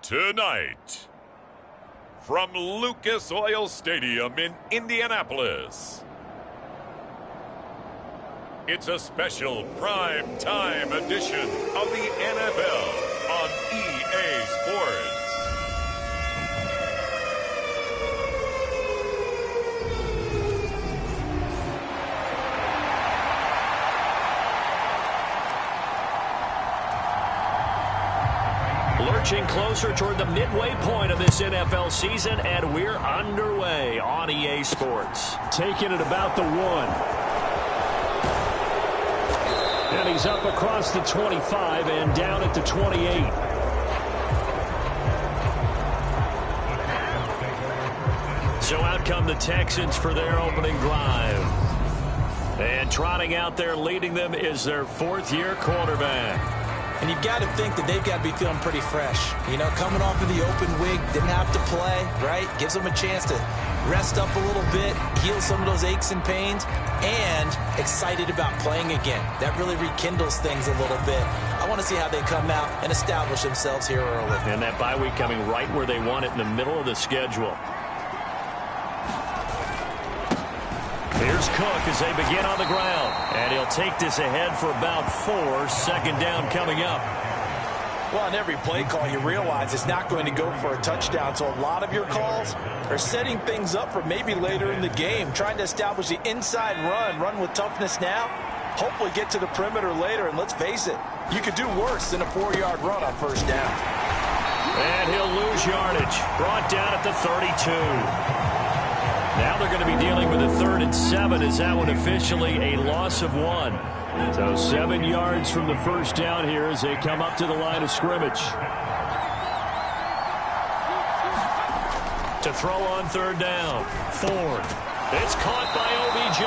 Tonight, from Lucas Oil Stadium in Indianapolis, it's a special prime time edition of the NFL on EA Sports. Lurching closer toward the midway point of this NFL season, and we're underway on EA Sports. Taking it about the 1. And he's up across the 25 and down at the 28. So out come the Texans for their opening drive. And trotting out there leading them is their fourth-year quarterback. And you've got to think that they've got to be feeling pretty fresh. You know, coming off of the open week, didn't have to play, right? Gives them a chance to rest up a little bit, heal some of those aches and pains, and excited about playing again. That really rekindles things a little bit. I want to see how they come out and establish themselves here early. And that bye week coming right where they want it, in the middle of the schedule. Here's Cook as they begin on the ground. And he'll take this ahead for about 4. Second down coming up. Well, on every play call, you realize it's not going to go for a touchdown. So a lot of your calls are setting things up for maybe later in the game, trying to establish the inside run with toughness now, hopefully get to the perimeter later. And let's face it, you could do worse than a 4-yard run on first down. And he'll lose yardage. Brought down at the 32. Now they're going to be dealing with a 3rd and 7 as that one officially a loss of 1. So 7 yards from the first down here as they come up to the line of scrimmage. To throw on 3rd down. Ford. It's caught by OBJ.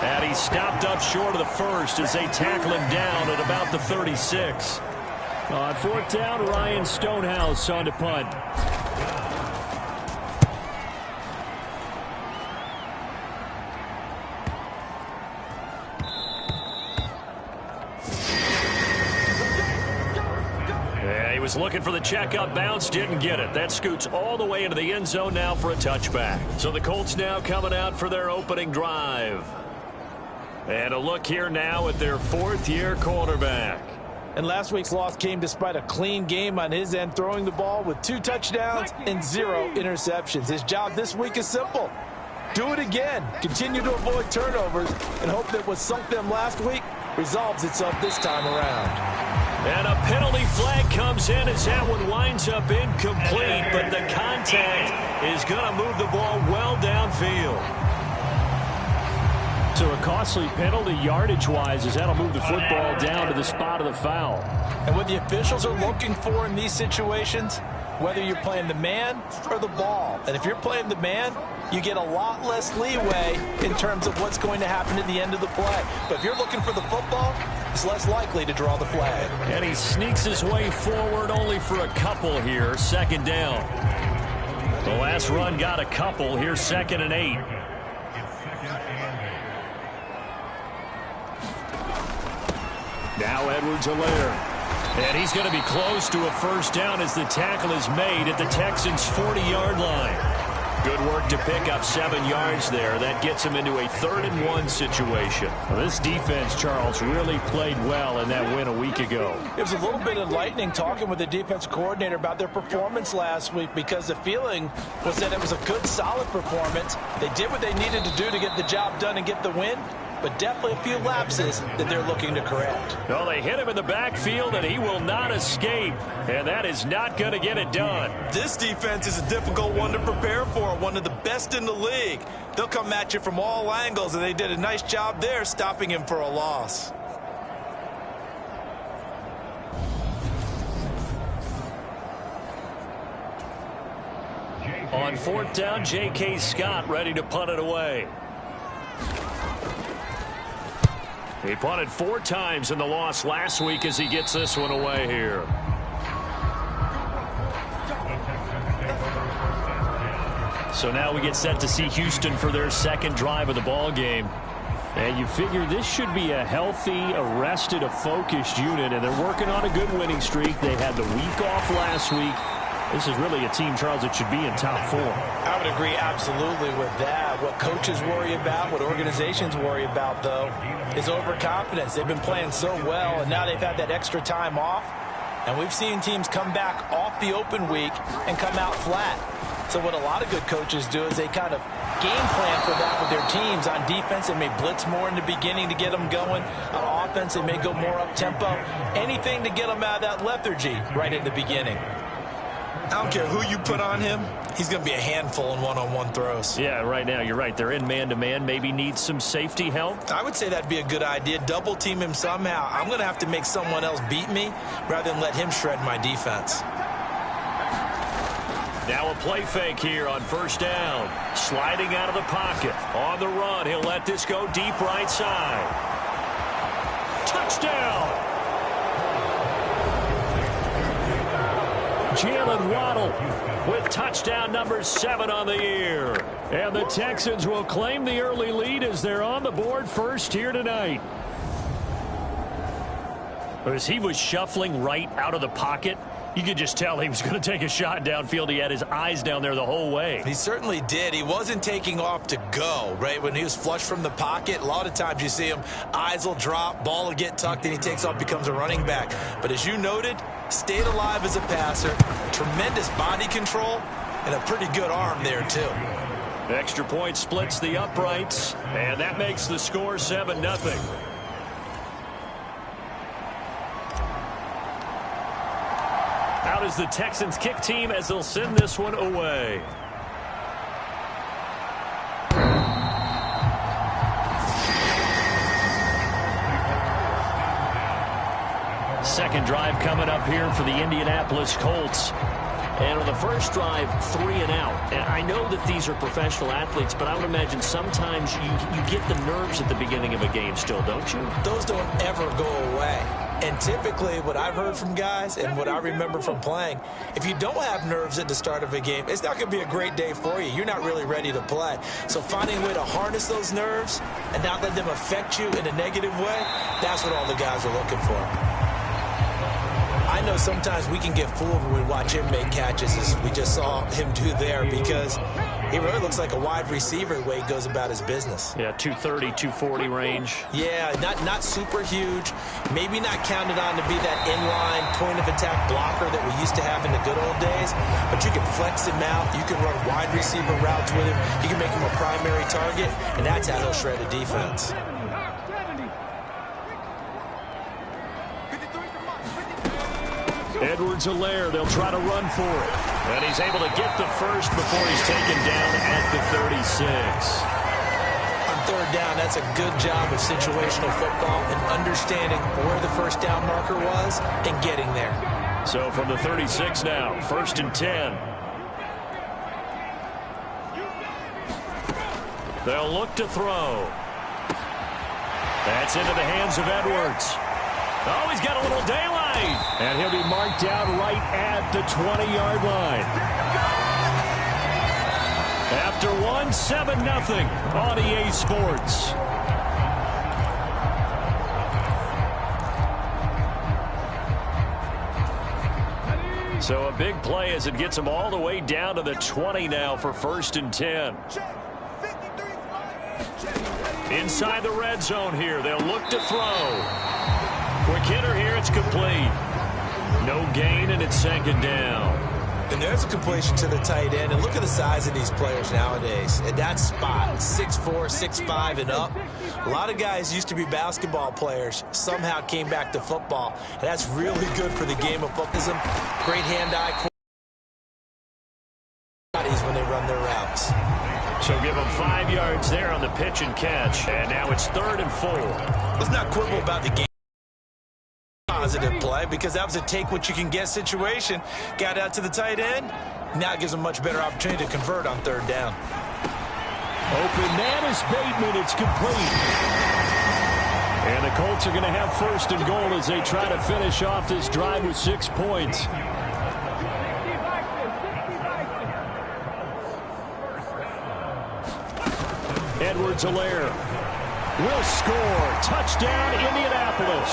And he's stopped up short of the first as they tackle him down at about the 36. On 4th down, Ryan Stonehouse on to punt. Looking for the checkup bounce, didn't get it. That scoots all the way into the end zone now for a touchback. So the Colts now coming out for their opening drive. And a look here now at their 4th-year quarterback. And last week's loss came despite a clean game on his end, throwing the ball with 2 touchdowns and 0 interceptions. His job this week is simple. Do it again. Continue to avoid turnovers and hope that what sunk them last week resolves itself this time around. And a penalty flag comes in as that one winds up incomplete, but the contact is going to move the ball well downfield. So a costly penalty yardage-wise as that'll move the football down to the spot of the foul. And what the officials are looking for in these situations, whether you're playing the man or the ball. And if you're playing the man, you get a lot less leeway in terms of what's going to happen at the end of the play. But if you're looking for the football, it's less likely to draw the flag. And he sneaks his way forward only for a couple here. 2nd down. The last run got a couple. Here's 2nd and 8. Now Edwards-Helaire. And he's going to be close to a first down as the tackle is made at the Texans' 40-yard line. Good work to pick up 7 yards there. That gets him into a 3rd and 1 situation. Well, this defense, Charles, really played well in that win a week ago. It was a little bit enlightening talking with the defense coordinator about their performance last week, because the feeling was that it was a good, solid performance. They did what they needed to do to get the job done and get the win, but definitely a few lapses that they're looking to correct. Well, they hit him in the backfield, and he will not escape, and that is not going to get it done. This defense is a difficult one to prepare for, one of the best in the league. They'll come at you from all angles, and they did a nice job there stopping him for a loss. On 4th down, J.K. Scott ready to punt it away. He punted 4 times in the loss last week as he gets this one away here. So now we get set to see Houston for their 2nd drive of the ball game. And you figure this should be a healthy, arrested, a focused unit, and they're working on a good winning streak. They had the week off last week. This is really a team, Charles, that should be in top 4. I would agree absolutely with that. What coaches worry about, what organizations worry about, though, is overconfidence. They've been playing so well, and now they've had that extra time off. And we've seen teams come back off the open week and come out flat. So what a lot of good coaches do is they kind of game plan for that with their teams. On defense, they may blitz more in the beginning to get them going. On offense, they may go more up-tempo. Anything to get them out of that lethargy right at the beginning. I don't care who you put on him, he's going to be a handful in one-on-one throws. Yeah, right now, you're right. They're in man-to-man. Maybe need some safety help. I would say that'd be a good idea. Double team him somehow. I'm going to have to make someone else beat me rather than let him shred my defense. Now a play fake here on first down. Sliding out of the pocket. On the run, he'll let this go deep right side. Touchdown! Jalen Waddle with touchdown number 7 on the year. And the Texans will claim the early lead as they're on the board first here tonight. As he was shuffling right out of the pocket, you could just tell he was going to take a shot downfield. He had his eyes down there the whole way. He certainly did. He wasn't taking off to go, right? When he was flush from the pocket, a lot of times you see him, eyes will drop, ball will get tucked, and he takes off, becomes a running back. But as you noted, stayed alive as a passer, tremendous body control, and a pretty good arm there, too. Extra point splits the uprights, and that makes the score 7-0. Out is the Texans kick team as they'll send this one away. Second drive coming up here for the Indianapolis Colts. And on the first drive, 3 and out. And I know that these are professional athletes, but I would imagine sometimes you get the nerves at the beginning of a game still, don't you? Those don't ever go away. And typically what I've heard from guys and what I remember from playing, if you don't have nerves at the start of a game, it's not going to be a great day for you. You're not really ready to play. So finding a way to harness those nerves and not let them affect you in a negative way, that's what all the guys are looking for. I know sometimes we can get fooled when we watch him make catches, as we just saw him do there, because he really looks like a wide receiver the way he goes about his business. Yeah, 230, 240 range. Yeah, not super huge. Maybe not counted on to be that inline point-of-attack blocker that we used to have in the good old days, but you can flex him out. You can run wide receiver routes with him. You can make him a primary target, and that's how he'll shred a defense. Edwards-Helaire, they'll try to run for it. And he's able to get the first before he's taken down at the 36. On third down, that's a good job of situational football and understanding where the first down marker was and getting there. So from the 36 now, 1st and 10. They'll look to throw. That's into the hands of Edwards. Oh, he's got a little daylight. And he'll be marked down right at the 20-yard line. After 7-0 on EA Sports. So a big play as it gets him all the way down to the 20 now for 1st and 10. Inside the red zone here. They'll look to throw. Quick hitter here. It's complete. No gain, and it's 2nd down. And there's a completion to the tight end. And look at the size of these players nowadays. At that spot, 6'4", 6'5", and up. A lot of guys used to be basketball players, somehow came back to football. And that's really good for the game of football. Great hand-eye coordination when they run their routes. So give them 5 yards there on the pitch and catch. And now it's 3rd and 4. Let's not quibble about the game. Positive play, because that was a take-what-you-can-get situation. Got out to the tight end. Now it gives them a much better opportunity to convert on 3rd down. Open man is Bateman. It's complete. And the Colts are going to have 1st and goal as they try to finish off this drive with 6 points. Edwards-Helaire. will score. Touchdown, Indianapolis.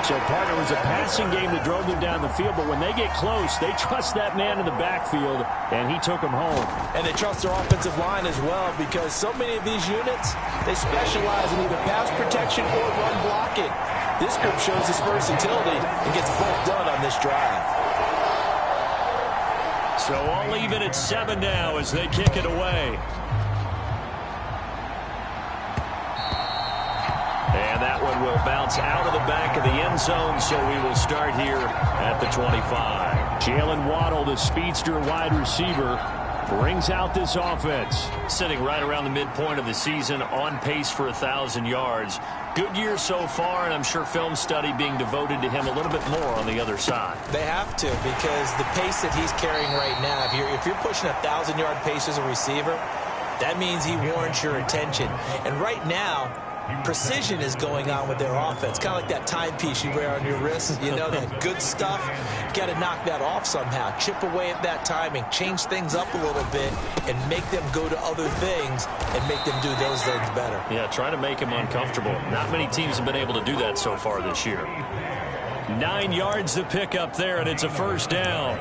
So, partner, it was a passing game that drove them down the field, but when they get close, they trust that man in the backfield, and he took them home. And they trust their offensive line as well, because so many of these units, they specialize in either pass protection or run blocking. This group shows its versatility and gets both done on this drive. So all even at 7 now as they kick it away. And that one will bounce out of the back of the end zone, so we will start here at the 25. Jalen Waddle, the speedster wide receiver, brings out this offense. Sitting right around the midpoint of the season, on pace for 1,000 yards. Good year so far, and I'm sure film study being devoted to him a little bit more on the other side. They have to, because the pace that he's carrying right now, if you're pushing a 1,000-yard pace as a receiver, that means he warrants your attention. And right now, precision is going on with their offense. Kind of like that timepiece you wear on your wrist. You know, that good stuff. Got to knock that off somehow. Chip away at that timing. Change things up a little bit and make them go to other things and make them do those things better. Yeah, try to make him uncomfortable. Not many teams have been able to do that so far this year. 9 yards to pick up there, and it's a first down.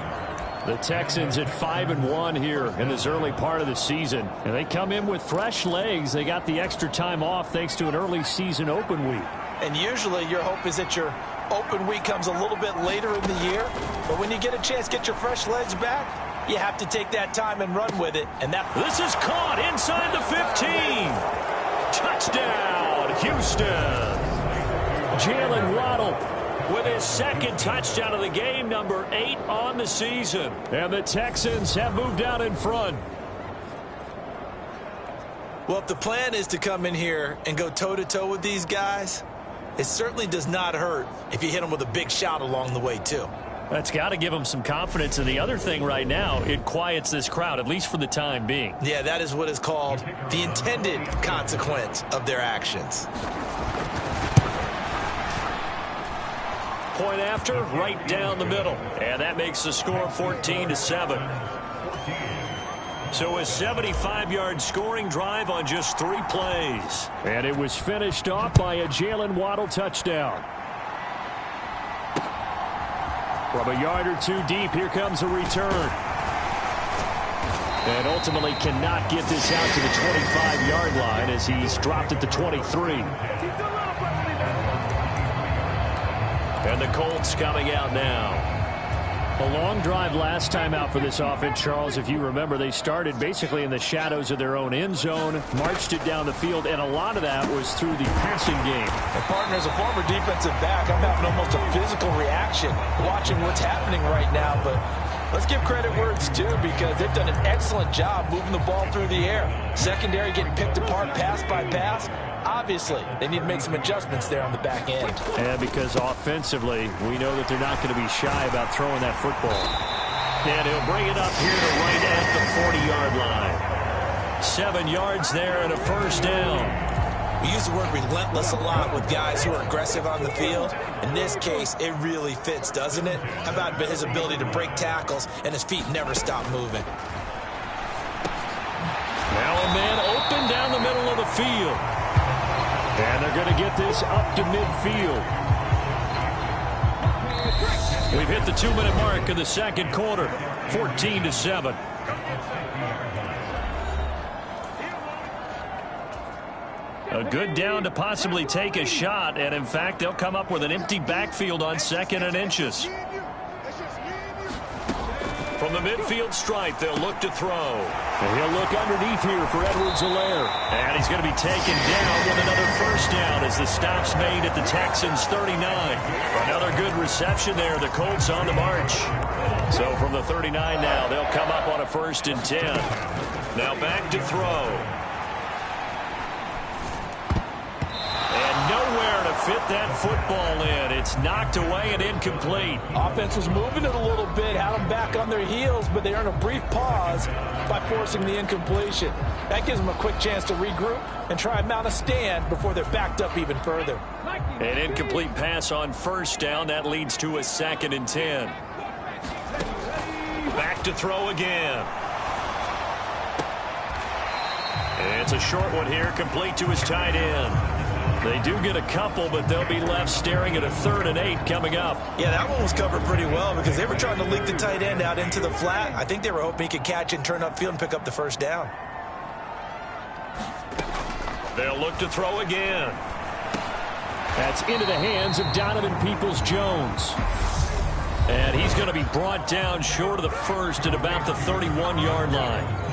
The Texans at 5-1 here in this early part of the season. And they come in with fresh legs. They got the extra time off thanks to an early season open week. And usually your hope is that your open week comes a little bit later in the year. But when you get a chance to get your fresh legs back, you have to take that time and run with it. And that this is caught inside the 15. Touchdown, Houston. Jalen Waddle with his second touchdown of the game, number 8 on the season. And the Texans have moved out in front. Well, if the plan is to come in here and go toe-to-toe with these guys, it certainly does not hurt if you hit them with a big shot along the way, too. That's got to give them some confidence. And the other thing right now, it quiets this crowd, at least for the time being. Yeah, that is what is called the intended consequence of their actions. Point after, right down the middle. And that makes the score 14-7. So a 75-yard scoring drive on just 3 plays. And it was finished off by a Jalen Waddle touchdown. From a yard or 2 deep, here comes a return. And ultimately cannot get this out to the 25-yard line as he's dropped at the 23. And the Colts coming out now. A long drive last time out for this offense, Charles. If you remember, they started basically in the shadows of their own end zone, marched it down the field, and a lot of that was through the passing game. And partner, as a former defensive back, I'm having almost a physical reaction watching what's happening right now. But let's give credit where it's due, because they've done an excellent job moving the ball through the air. Secondary getting picked apart pass by pass. Obviously, they need to make some adjustments there on the back end. And because offensively, we know that they're not going to be shy about throwing that football. And he'll bring it up here to right at the 40-yard line. 7 yards there and a first down. We use the word relentless a lot with guys who are aggressive on the field. In this case, it really fits, doesn't it? How about his ability to break tackles and his feet never stop moving? Now a man open down the middle of the field. And they're going to get this up to midfield. We've hit the 2-minute mark in the second quarter. 14-7. A good down to possibly take a shot. And, in fact, they'll come up with an empty backfield on 2nd and inches. From the midfield stripe, they'll look to throw. And he'll look underneath here for Edwards-Helaire. And he's going to be taken down with another first down as the stop's made at the Texans' 39. Another good reception there. The Colts on the march. So from the 39 now, they'll come up on a 1st and 10. Now back to throw. And nowhere to fit that football in. It's knocked away and incomplete. Offense was moving it a little bit, had them back on their heels, but they earn a brief pause by forcing the incompletion. That gives them a quick chance to regroup and try and mount a stand before they're backed up even further. An incomplete pass on 1st down. That leads to a 2nd and 10. Back to throw again. And it's a short one here, complete to his tight end. They do get a couple, but they'll be left staring at a 3rd and 8 coming up. Yeah, that one was covered pretty well because they were trying to leak the tight end out into the flat. I think they were hoping he could catch it and turn upfield and pick up the first down. They'll look to throw again. That's into the hands of Donovan Peoples-Jones. And he's going to be brought down short of the first at about the 31-yard line.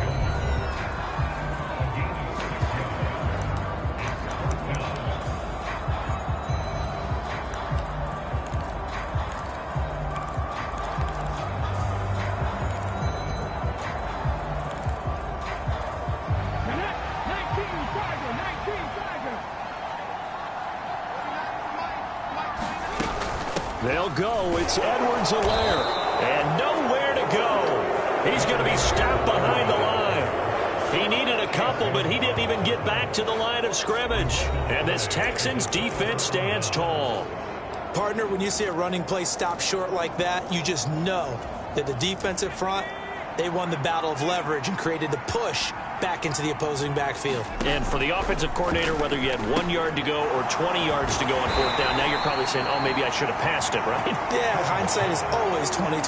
They'll go. It's Edwards-Helaire. And nowhere to go. He's going to be stopped behind the line. He needed a couple, but he didn't even get back to the line of scrimmage. And this Texans defense stands tall. Partner, when you see a running play stop short like that, you just know that the defensive front, they won the battle of leverage and created the push back into the opposing backfield. And for the offensive coordinator, whether you had 1 yard to go or 20 yards to go on 4th down, now you're probably saying, oh, maybe I should have passed it, right? Yeah, hindsight is always 20/20.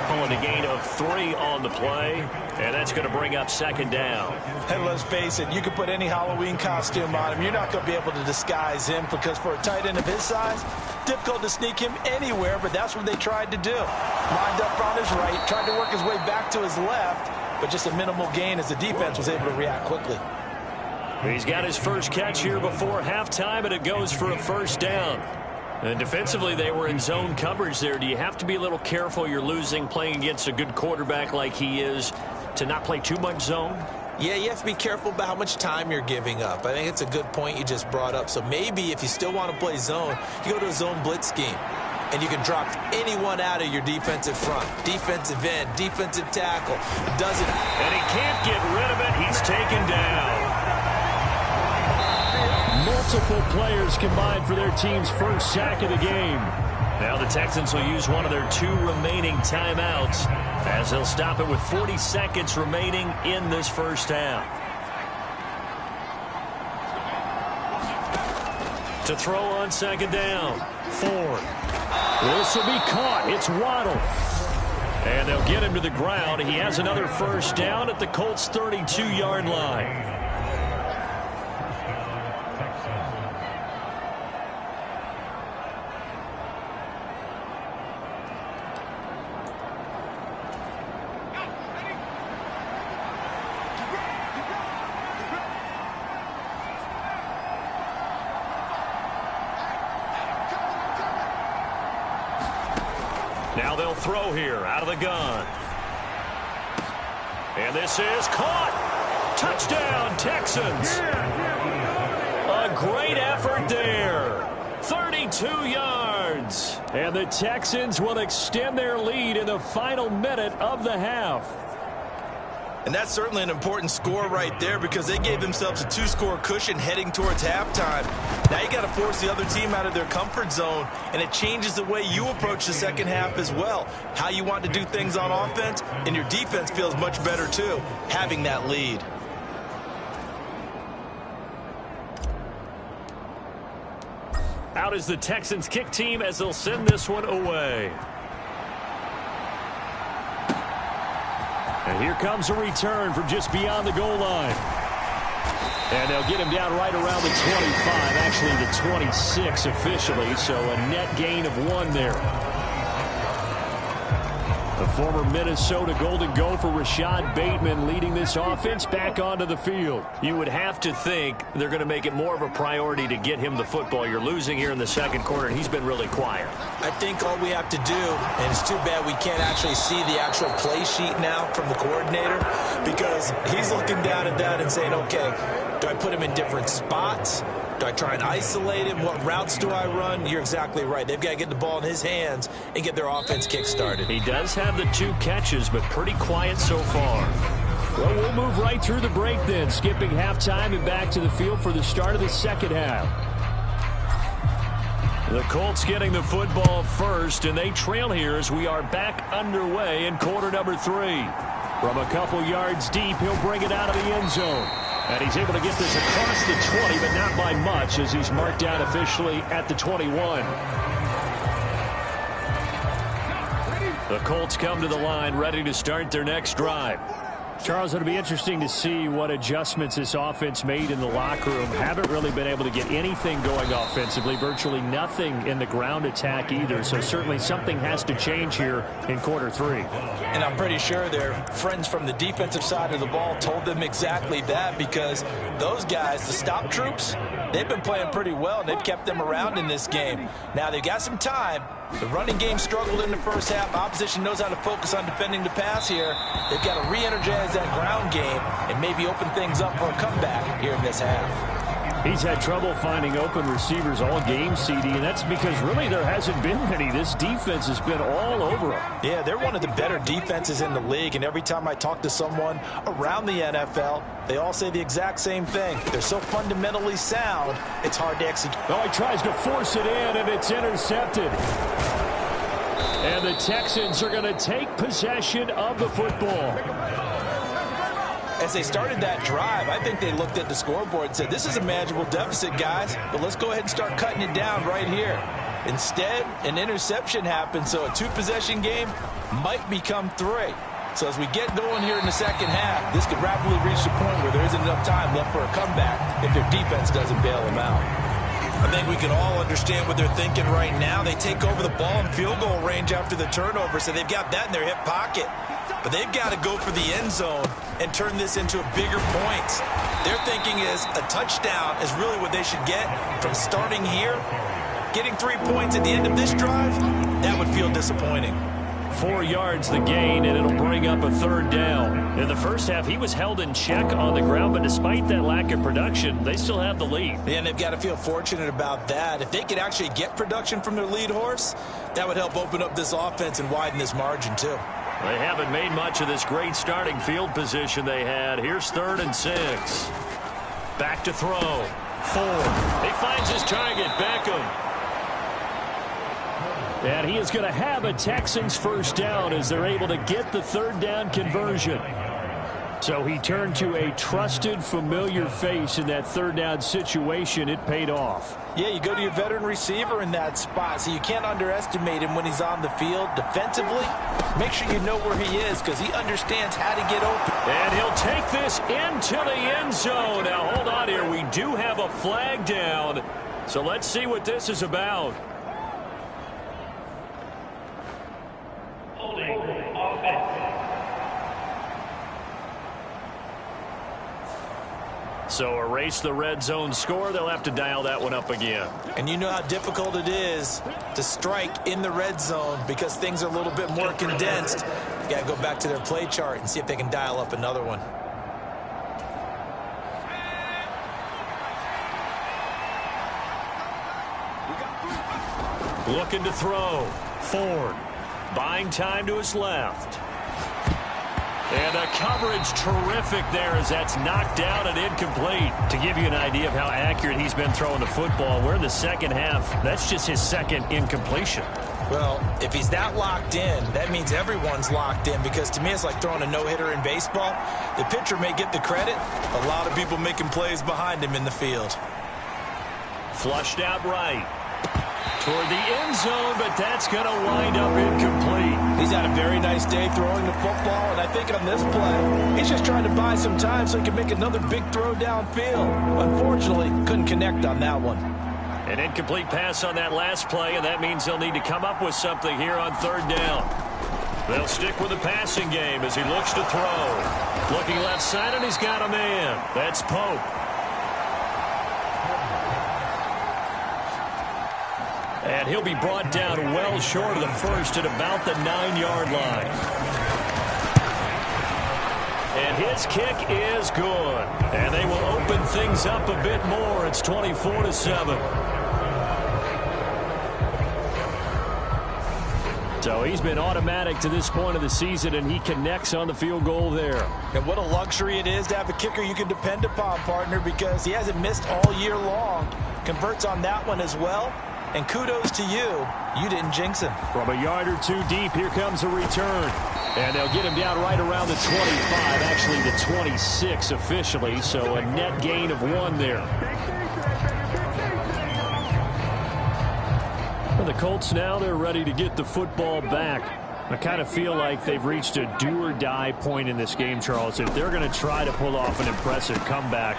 Pulling a gain of 3 on the play, and that's going to bring up 2nd down. And let's face it, you can put any Halloween costume on him. You're not going to be able to disguise him because for a tight end of his size, difficult to sneak him anywhere, but that's what they tried to do. Lined up on his right, tried to work his way back to his left, but just a minimal gain as the defense was able to react quickly. He's got his first catch here before halftime, and it goes for a 1st down. And defensively, they were in zone coverage there. Do you have to be a little careful? You're losing playing against a good quarterback like he is to not play too much zone? Yeah, you have to be careful about how much time you're giving up. I think it's a good point you just brought up. So maybe if you still want to play zone, you go to a zone blitz scheme. And you can drop anyone out of your defensive front. Defensive end, defensive tackle. Doesn't. And he can't get rid of it. He's taken down. Multiple players combined for their team's first sack of the game. Now the Texans will use one of their 2 remaining timeouts as they'll stop it with 40 seconds remaining in this first half. To throw on 2nd down. Ford. This will be caught. It's Waddle. And they'll get him to the ground. He has another first down at the Colts' 32-yard line. Now they'll throw here out of the gun. And this is caught. Touchdown, Texans. A great effort there. 32 yards. And the Texans will extend their lead in the final minute of the half. And that's certainly an important score right there because they gave themselves a 2-score cushion heading towards halftime. Now you got to force the other team out of their comfort zone, and it changes the way you approach the second half as well. How you want to do things on offense, and your defense feels much better too, having that lead. Out is the Texans kick team as they'll send this one away. And here comes a return from just beyond the goal line. And they'll get him down right around the 25, actually the 26 officially, so a net gain of 1 there. The former Minnesota Golden Gopher Rashad Bateman leading this offense back onto the field. You would have to think they're going to make it more of a priority to get him the football. You're losing here in the second quarter, and he's been really quiet. I think all we have to do, and it's too bad we can't actually see the actual play sheet now from the coordinator, because he's looking down at that and saying, okay, do I put him in different spots? Do I try and isolate him? What routes do I run? You're exactly right. They've got to get the ball in his hands and get their offense kick-started. He does have the 2 catches, but pretty quiet so far. Well, we'll move right through the break then, skipping halftime and back to the field for the start of the second half. The Colts getting the football first, and they trail here as we are back underway in quarter number 3. From a couple yards deep, he'll bring it out of the end zone. And he's able to get this across the 20, but not by much, as he's marked down officially at the 21. The Colts come to the line, ready to start their next drive. Charles, it'll be interesting to see what adjustments this offense made in the locker room. Haven't really been able to get anything going offensively, virtually nothing in the ground attack either. So certainly something has to change here in quarter 3. And I'm pretty sure their friends from the defensive side of the ball told them exactly that, because those guys, the stop troops, they've been playing pretty well, and they've kept them around in this game. Now they've got some time. The running game struggled in the first half. Opposition knows how to focus on defending the pass here. They've got to re-energize that ground game and maybe open things up for a comeback here in this half. He's had trouble finding open receivers all game, CD, and that's because really there hasn't been many. This defense has been all over them. Yeah, they're one of the better defenses in the league, and every time I talk to someone around the NFL, they all say the exact same thing. They're so fundamentally sound, it's hard to execute. Oh, he tries to force it in, and it's intercepted. And the Texans are going to take possession of the football. As they started that drive, I think they looked at the scoreboard and said, this is a manageable deficit, guys, but let's go ahead and start cutting it down right here. Instead, an interception happened, so a 2-possession game might become 3. So as we get going here in the second half, this could rapidly reach the point where there isn't enough time left for a comeback if their defense doesn't bail them out. I think we can all understand what they're thinking right now. They take over the ball in field goal range after the turnover, so they've got that in their hip pocket. But they've got to go for the end zone and turn this into a bigger point. Their thinking is a touchdown is really what they should get from starting here. Getting 3 points at the end of this drive, that would feel disappointing. 4 yards the gain, and it'll bring up a 3rd down. In the first half, he was held in check on the ground, but despite that lack of production, they still have the lead. And they've got to feel fortunate about that. If they could actually get production from their lead horse, that would help open up this offense and widen this margin too. They haven't made much of this great starting field position they had. Here's 3rd and 6. Back to throw. Ford. He finds his target, Beckham. And he is going to have a Texans first down as they're able to get the 3rd down conversion. So he turned to a trusted, familiar face in that 3rd down situation. It paid off. Yeah, you go to your veteran receiver in that spot, so you can't underestimate him when he's on the field. Defensively, make sure you know where he is because he understands how to get open. And he'll take this into the end zone. Now, hold on here. We do have a flag down, so let's see what this is about. Holding offense. So erase the red zone score. They'll have to dial that one up again. And you know how difficult it is to strike in the red zone because things are a little bit more condensed. You got to go back to their play chart and see if they can dial up another one. Looking to throw. Ford. Buying time to his left. And a coverage terrific there as that's knocked down and incomplete. To give you an idea of how accurate he's been throwing the football, we're in the second half. That's just his 2nd incompletion. Well, if he's that locked in, that means everyone's locked in because to me it's like throwing a no-hitter in baseball. The pitcher may get the credit. A lot of people making plays behind him in the field. Flushed out right. Toward the end zone, but that's going to wind up incomplete. He's had a very nice day throwing the football, and I think on this play, he's just trying to buy some time so he can make another big throw downfield. Unfortunately, couldn't connect on that one. An incomplete pass on that last play, and that means they'll need to come up with something here on 3rd down. They'll stick with the passing game as he looks to throw. Looking left side, and he's got a man. That's Pope. And he'll be brought down well short of the first at about the 9-yard line. And his kick is good. And they will open things up a bit more. It's 24-7. So he's been automatic to this point of the season, and he connects on the field goal there. And what a luxury it is to have a kicker you can depend upon, partner, because he hasn't missed all year long. Converts on that one as well. And kudos to you. You didn't jinx him. From a yard or two deep, here comes a return. And they'll get him down right around the 25, actually the 26 officially, so a net gain of 1 there. For the Colts now, they're ready to get the football back. I kind of feel like they've reached a do-or-die point in this game, Charles. If they're going to try to pull off an impressive comeback,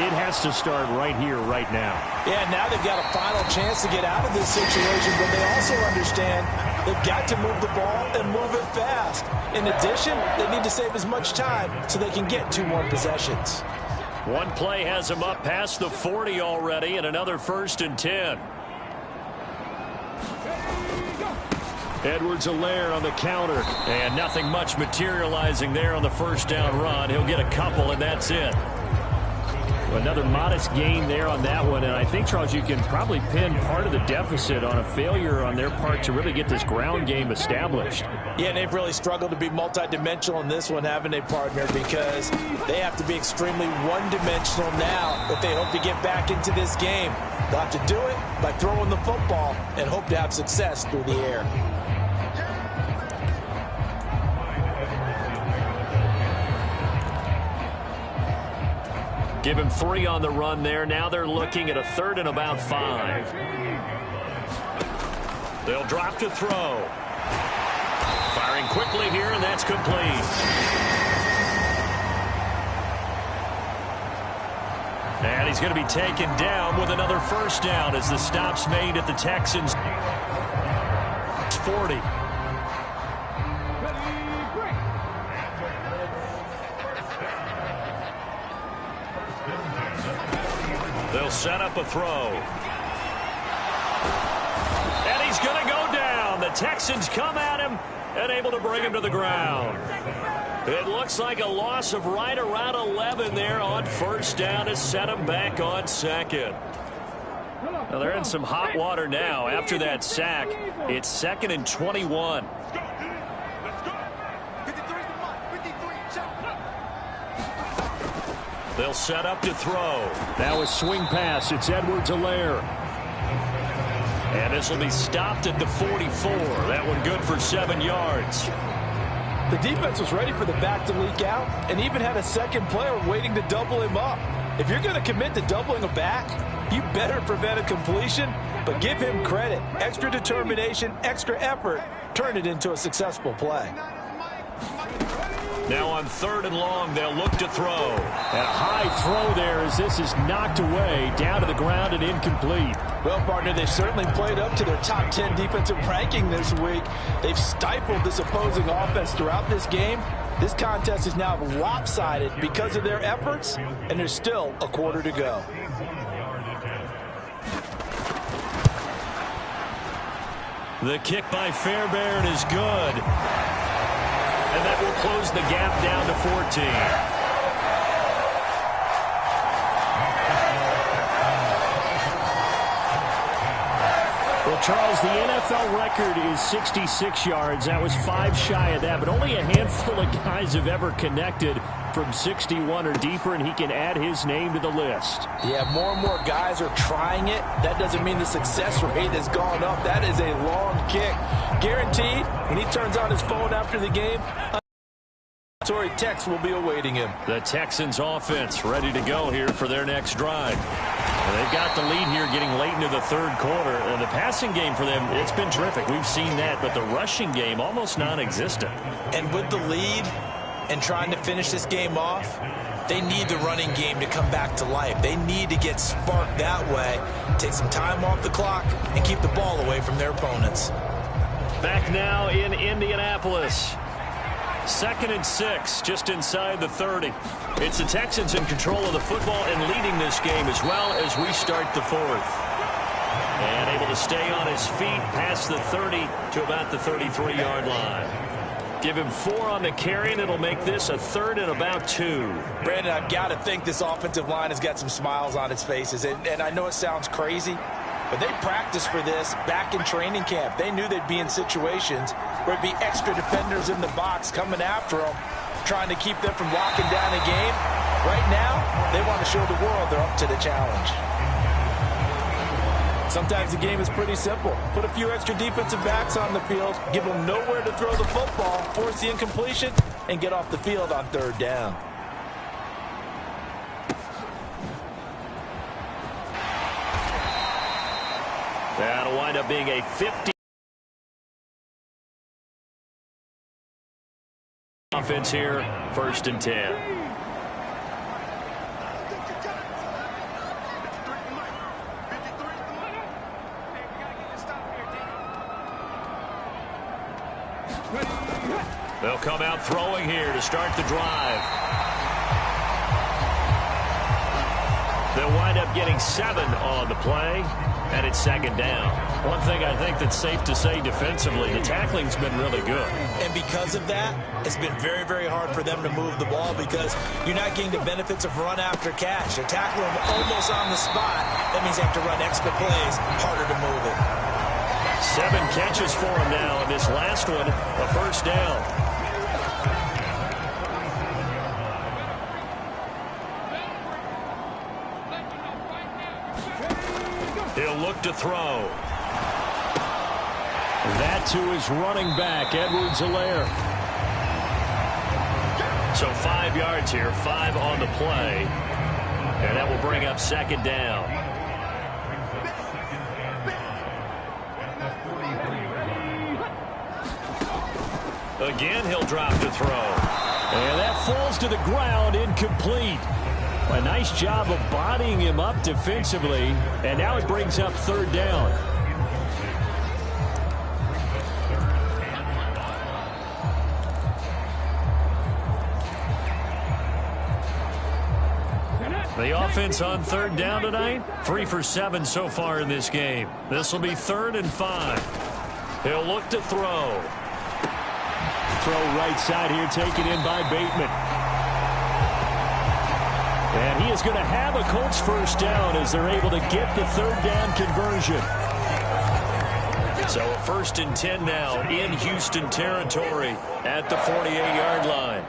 it has to start right here, right now. Yeah, now they've got a final chance to get out of this situation, but they also understand they've got to move the ball and move it fast. In addition, they need to save as much time so they can get 2 more possessions. One play has them up past the 40 already, and another 1st and 10. Edwards-Helaire on the counter, and nothing much materializing there on the 1st down run. He'll get a couple, and that's it. Another modest gain there on that one, and I think, Charles, you can probably pin part of the deficit on a failure on their part to really get this ground game established. Yeah, they've really struggled to be multidimensional in this one, haven't they, partner, because they have to be extremely one-dimensional now if they hope to get back into this game. They'll have to do it by throwing the football and hope to have success through the air. Give him 3 on the run there. Now they're looking at a 3rd and about 5. They'll drop to throw. Firing quickly here, and that's complete. And he's going to be taken down with another 1st down as the stop's made at the Texans' 40. They'll set up a throw. And he's going to go down. The Texans come at him and able to bring him to the ground. It looks like a loss of right around 11 there on 1st down to set him back on 2nd. Now they're in some hot water now after that sack. It's 2nd and 21. They'll set up to throw. Now a swing pass. It's Edwards-Helaire. And this will be stopped at the 44. That one good for 7 yards. The defense was ready for the back to leak out and even had a second player waiting to double him up. If you're going to commit to doubling a back, you better prevent a completion, but give him credit. Extra determination, extra effort, turn it into a successful play. Now on 3rd and long, they'll look to throw. And a high throw there as this is knocked away, down to the ground and incomplete. Well, partner, they've certainly played up to their top 10 defensive ranking this week. They've stifled this opposing offense throughout this game. This contest is now lopsided because of their efforts, and there's still a quarter to go. The kick by Fairbairn is good. And that will close the gap down to 14. Well, Charles, the NFL record is 66 yards. That was 5 shy of that, but only a handful of guys have ever connected from 61 or deeper, and he can add his name to the list. Yeah, more and more guys are trying it. That doesn't mean the success rate has gone up. That is a long kick. Guaranteed, when he turns on his phone after the game, a text will be awaiting him. The Texans offense ready to go here for their next drive. And they've got the lead here getting late into the 3rd quarter. And the passing game for them, it's been terrific. We've seen that, but the rushing game almost non-existent. And with the lead and trying to finish this game off, they need the running game to come back to life. They need to get sparked that way, take some time off the clock, and keep the ball away from their opponents. Back now in Indianapolis. 2nd and 6, just inside the 30. It's the Texans in control of the football and leading this game as well as we start the 4th. And able to stay on his feet past the 30 to about the 33-yard line. Give him 4 on the carry, and it'll make this a 3rd and about 2. Brandon, I've got to think this offensive line has got some smiles on its faces. And I know it sounds crazy, but they practiced for this back in training camp. They knew they'd be in situations where it'd be extra defenders in the box coming after them, trying to keep them from locking down a game. Right now, they want to show the world they're up to the challenge. Sometimes the game is pretty simple. Put a few extra defensive backs on the field, give them nowhere to throw the football, force the incompletion, and get off the field on third down. That'll wind up being a 50. Offense here, 1st and 10. They'll come out throwing here to start the drive. They'll wind up getting 7 on the play, and it's 2nd down. One thing I think that's safe to say defensively, the tackling's been really good. And because of that, it's been very, very hard for them to move the ball because you're not getting the benefits of run after catch. They're tackling them almost on the spot. That means they have to run extra plays, harder to move it. 7 catches for him now, and this last one, a 1st down. He'll look to throw. That to his running back, Edwards-Helaire. So 5 yards here, 5 on the play, and that will bring up 2nd down. Again, he'll drop to throw. And that falls to the ground, incomplete. A nice job of bodying him up defensively, and now it brings up 3rd down. The offense on 3rd down tonight, 3 for 7 so far in this game. This will be 3rd and 5. He'll look to throw. Throw right side here, taken in by Bateman. And he is going to have a Colts 1st down as they're able to get the 3rd down conversion. So a 1st and 10 now in Houston territory at the 48-yard line.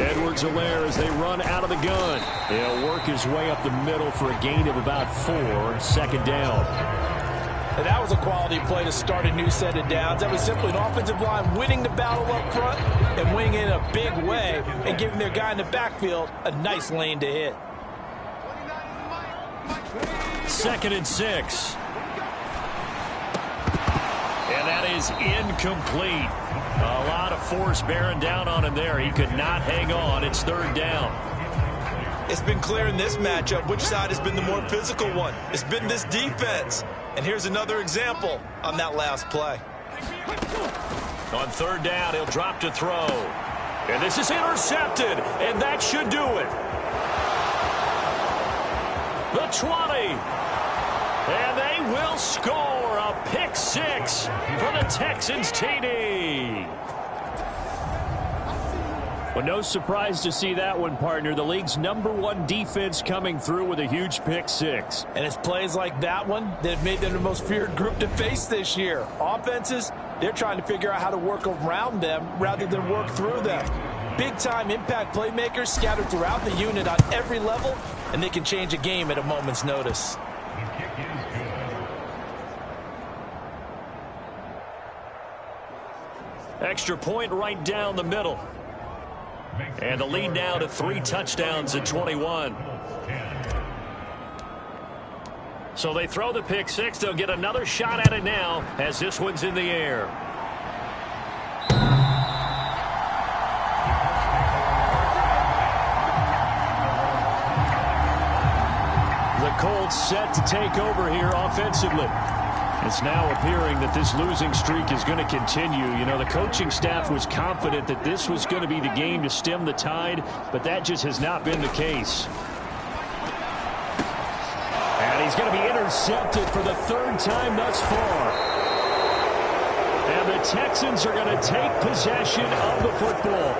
Edwards-Helaire as they run out of the gun. He'll work his way up the middle for a gain of about 4, 2nd down. And that was a quality play to start a new set of downs. That was simply an offensive line winning the battle up front and winning it in a big way and giving their guy in the backfield a nice lane to hit. 2nd and 6. And that is incomplete. A lot of force bearing down on him there. He could not hang on. It's 3rd down. It's been clear in this matchup which side has been the more physical one. It's been this defense. And here's another example on that last play. On 3rd down, he'll drop to throw. And this is intercepted, and that should do it. The 20. And they will score a pick 6 for the Texans TD. Well, no surprise to see that one, partner. The league's #1 defense coming through with a huge pick 6. And it's plays like that one that have made them the most feared group to face this year. Offenses, they're trying to figure out how to work around them rather than work through them. Big-time impact playmakers scattered throughout the unit on every level, and they can change a game at a moment's notice. Extra point right down the middle. And the lead now to 3 touchdowns at 21. So they throw the pick 6. They'll get another shot at it now as this one's in the air. The Colts set to take over here offensively. It's now appearing that this losing streak is going to continue. You know, the coaching staff was confident that this was going to be the game to stem the tide, but that just has not been the case. And he's going to be intercepted for the 3rd time thus far. And the Texans are going to take possession of the football.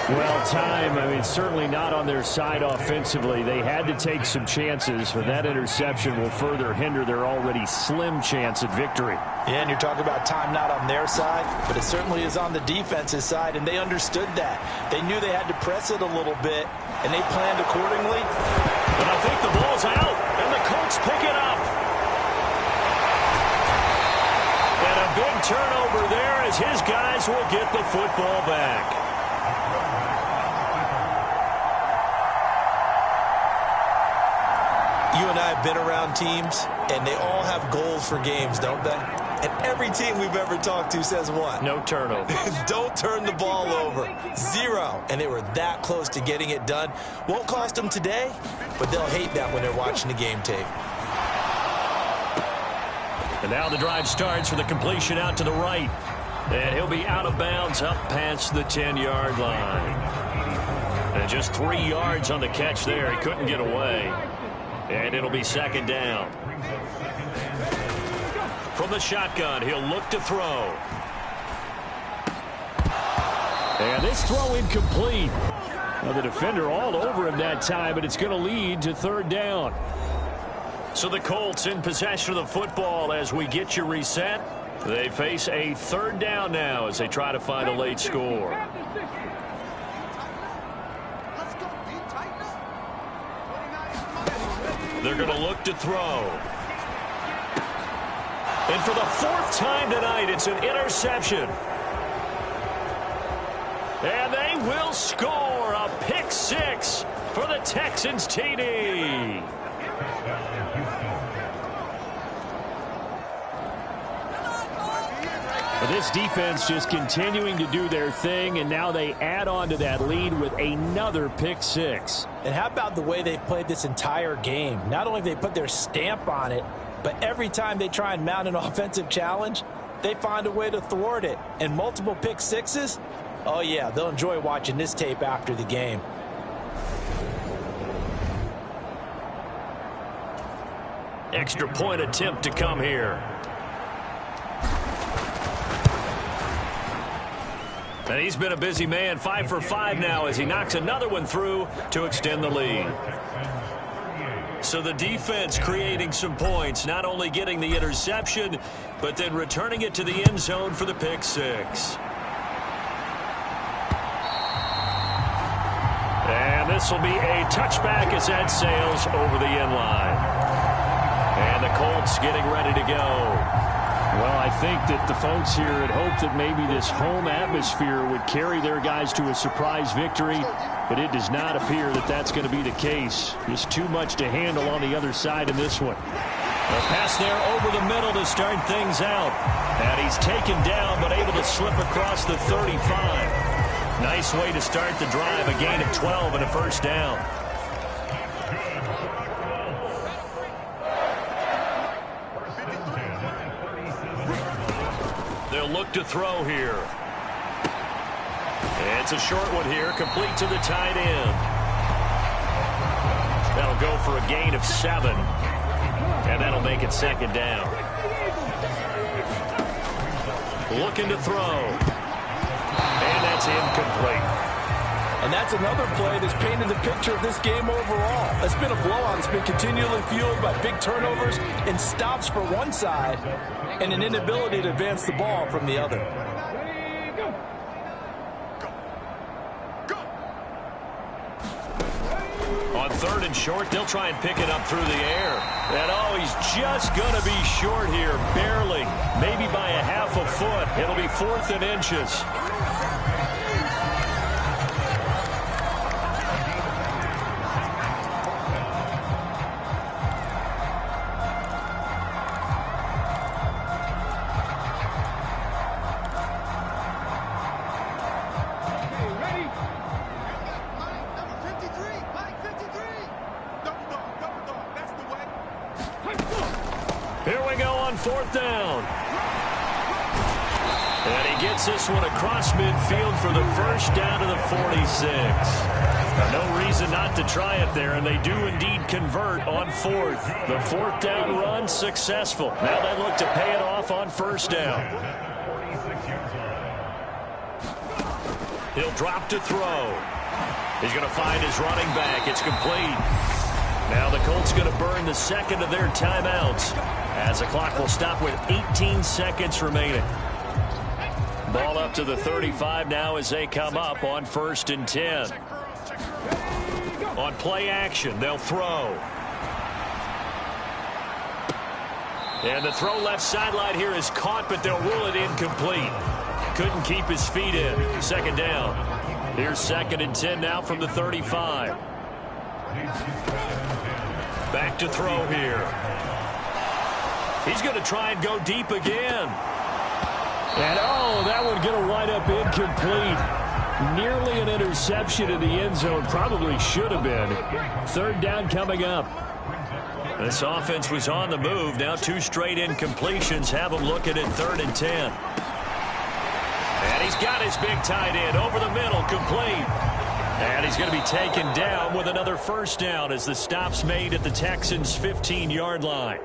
Well, time, I mean, certainly not on their side offensively. They had to take some chances, but that interception will further hinder their already slim chance at victory. Yeah, and you're talking about time not on their side, but it certainly is on the defense's side, and they understood that. They knew they had to press it a little bit, and they planned accordingly. But I think the ball's out, and the Colts pick it up. turnover there as his guys will get the football back. You and I have been around teams, and they all have goals for games, don't they? And every team we've ever talked to says what? No turnover. Don't turn the ball over. 0. And they were that close to getting it done. Won't cost them today, but they'll hate that when they're watching the game tape. And now the drive starts for the completion out to the right. And he'll be out of bounds up past the 10-yard line. And just 3 yards on the catch there. He couldn't get away. And it'll be second down. From the shotgun, he'll look to throw. And this throw incomplete. Well, the defender all over him that time, but it's going to lead to third down. So the Colts in possession of the football as we get you reset. They face a third down now as they try to find a late score. They're going to look to throw. And for the 4th time tonight, it's an interception. And they will score a pick 6 for the Texans TD. This defense just continuing to do their thing, and now they add on to that lead with another pick 6. And how about the way they've played this entire game? Not only have they put their stamp on it, but every time they try and mount an offensive challenge, they find a way to thwart it. And multiple pick 6s, oh yeah, they'll enjoy watching this tape after the game. Extra point attempt to come here. And he's been a busy man, 5 for 5 now as he knocks another one through to extend the lead. So the defense creating some points, not only getting the interception, but then returning it to the end zone for the pick 6. And this will be a touchback as that sails over the end line. And the Colts getting ready to go. Well, I think that the folks here had hoped that maybe this home atmosphere would carry their guys to a surprise victory, but it does not appear that that's going to be the case. Just too much to handle on the other side in this one. A pass there over the middle to start things out. And he's taken down but able to slip across the 35. Nice way to start the drive, a gain of 12 and a first down. They'll look to throw here. And it's a short one here, complete to the tight end. That'll go for a gain of 7. And that'll make it second down. Looking to throw. And that's incomplete. And that's another play that's painted the picture of this game overall. It's been a blowout. It's been continually fueled by big turnovers and stops for one side and an inability to advance the ball from the other. On 3rd and short, they'll try and pick it up through the air. And oh, he's just going to be short here, barely. Maybe by a half a foot. It'll be 4th and inches. Here we go on 4th down. And he gets this one across midfield for the first down to the 46. Now, no reason not to try it there, and they do indeed convert on 4th. The 4th down run successful. Now they look to pay it off on 1st down. He'll drop to throw. He's going to find his running back. It's complete. Now the Colts going to burn the second of their timeouts as the clock will stop with 18 seconds remaining. Ball up to the 35 now as they come up on 1st and 10. On play action, they'll throw. And the throw left sideline here is caught, but they'll rule it incomplete. Couldn't keep his feet in. Second down. Here's 2nd and 10 now from the 35. Back to throw here. He's going to try and go deep again. And, oh, that one going to wind up incomplete. Nearly an interception in the end zone. Probably should have been. 3rd down coming up. This offense was on the move. Now 2 straight incompletions have them looking at 3rd and 10. And he's got his big tight end over the middle, complete. And he's going to be taken down with another 1st down as the stop's made at the Texans' 15-yard line.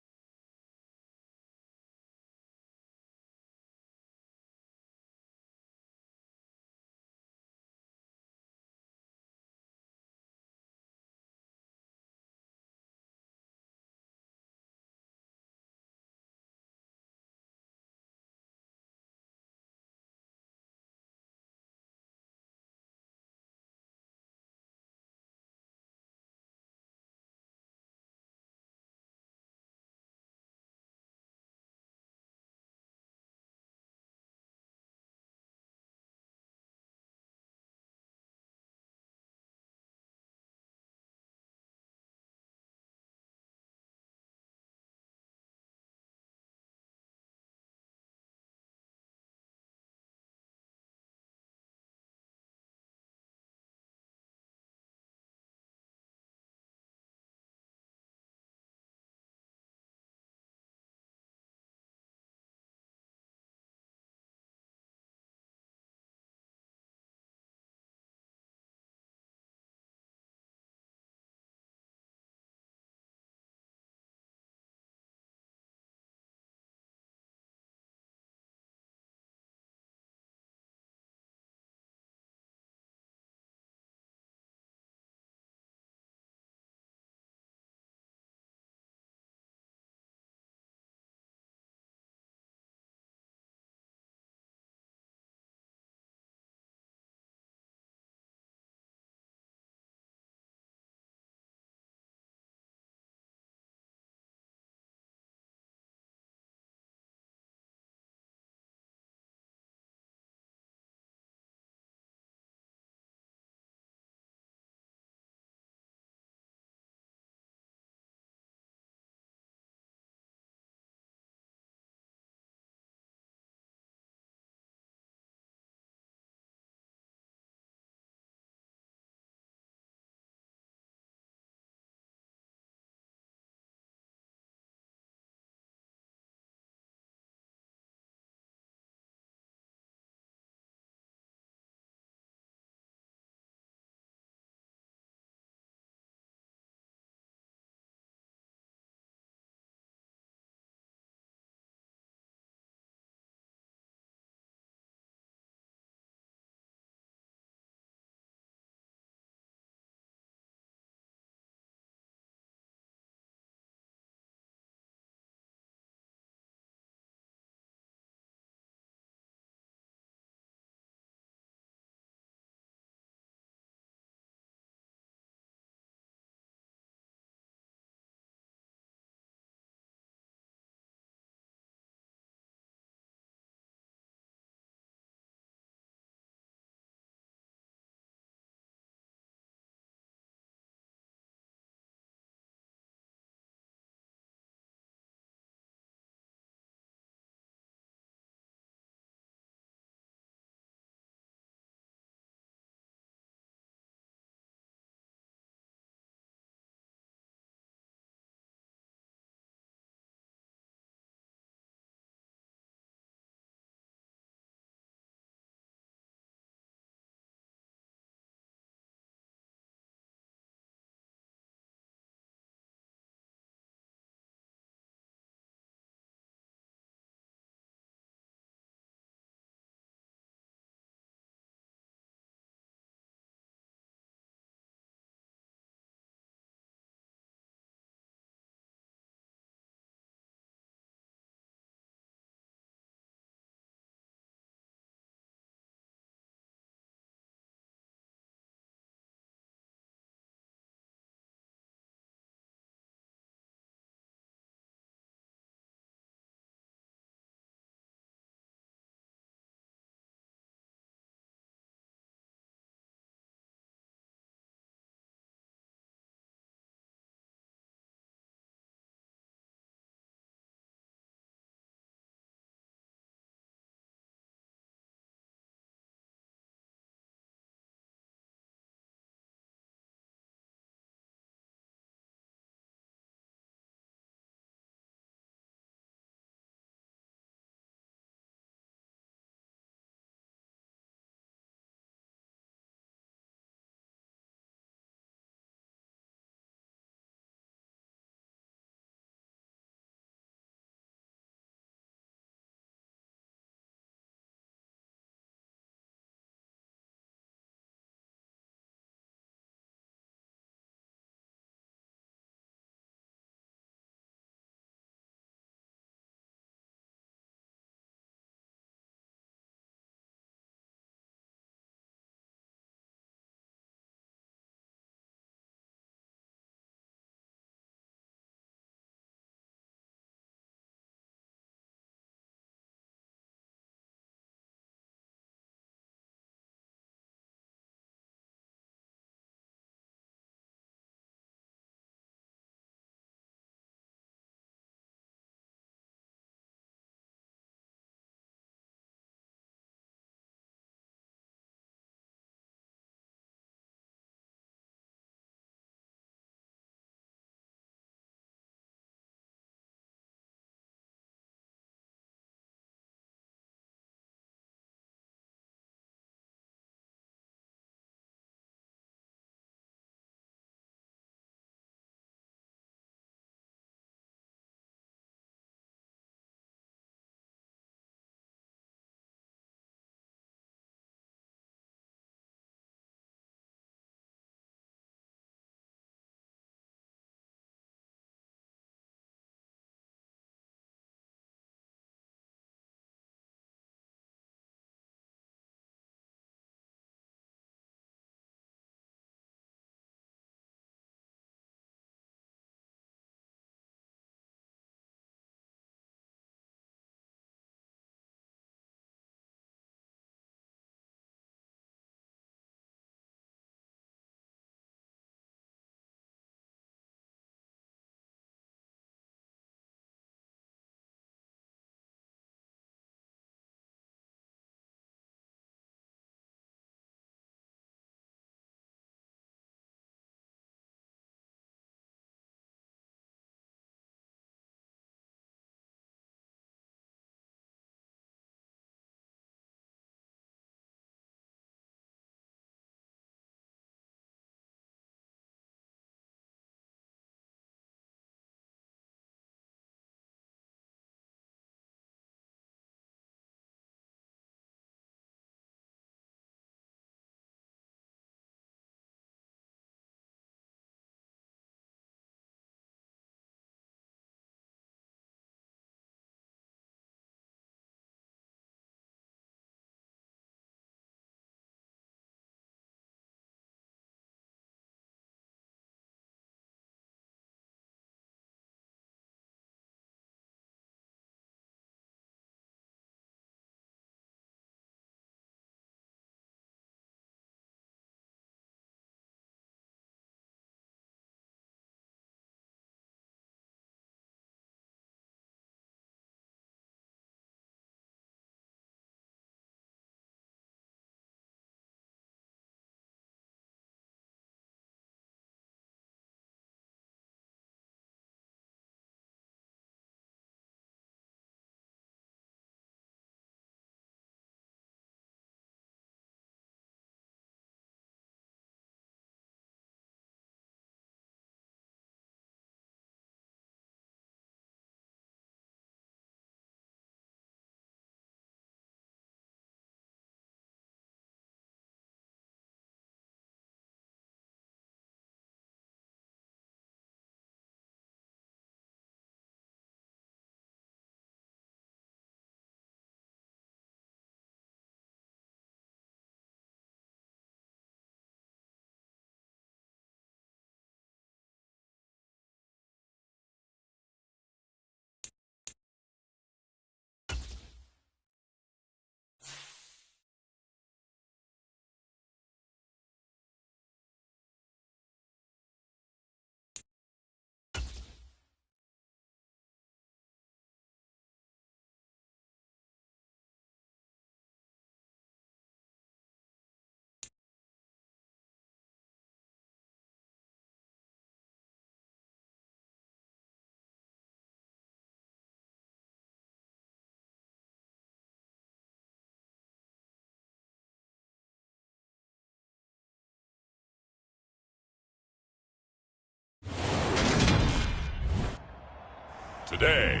today.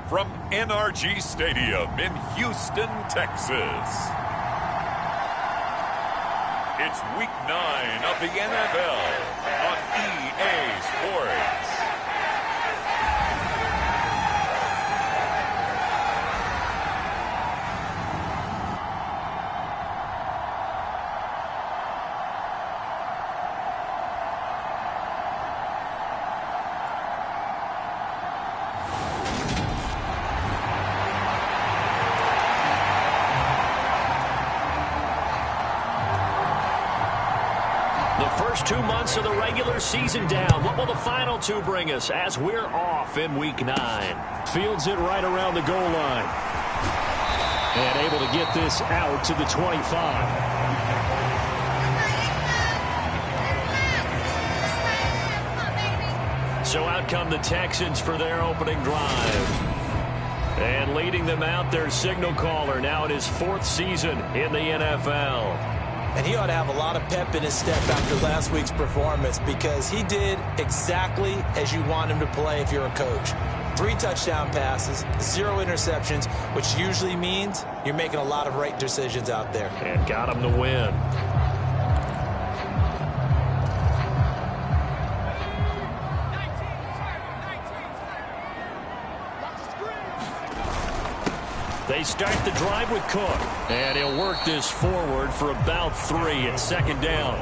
From NRG Stadium in Houston, Texas, it's Week 9 of the NFL on EA Sports. First 2 months of the regular season down. What will the final 2 bring us as we're off in Week 9? Fields it right around the goal line. And able to get this out to the 25. So out come the Texans for their opening drive. And leading them out, their signal caller, now in his 4th season in the NFL. And he ought to have a lot of pep in his step after last week's performance, because he did exactly as you want him to play if you're a coach. 3 touchdown passes, 0 interceptions, which usually means you're making a lot of right decisions out there. And got him to win. They start the drive with Cook. And he'll work this forward for about 3 at second down.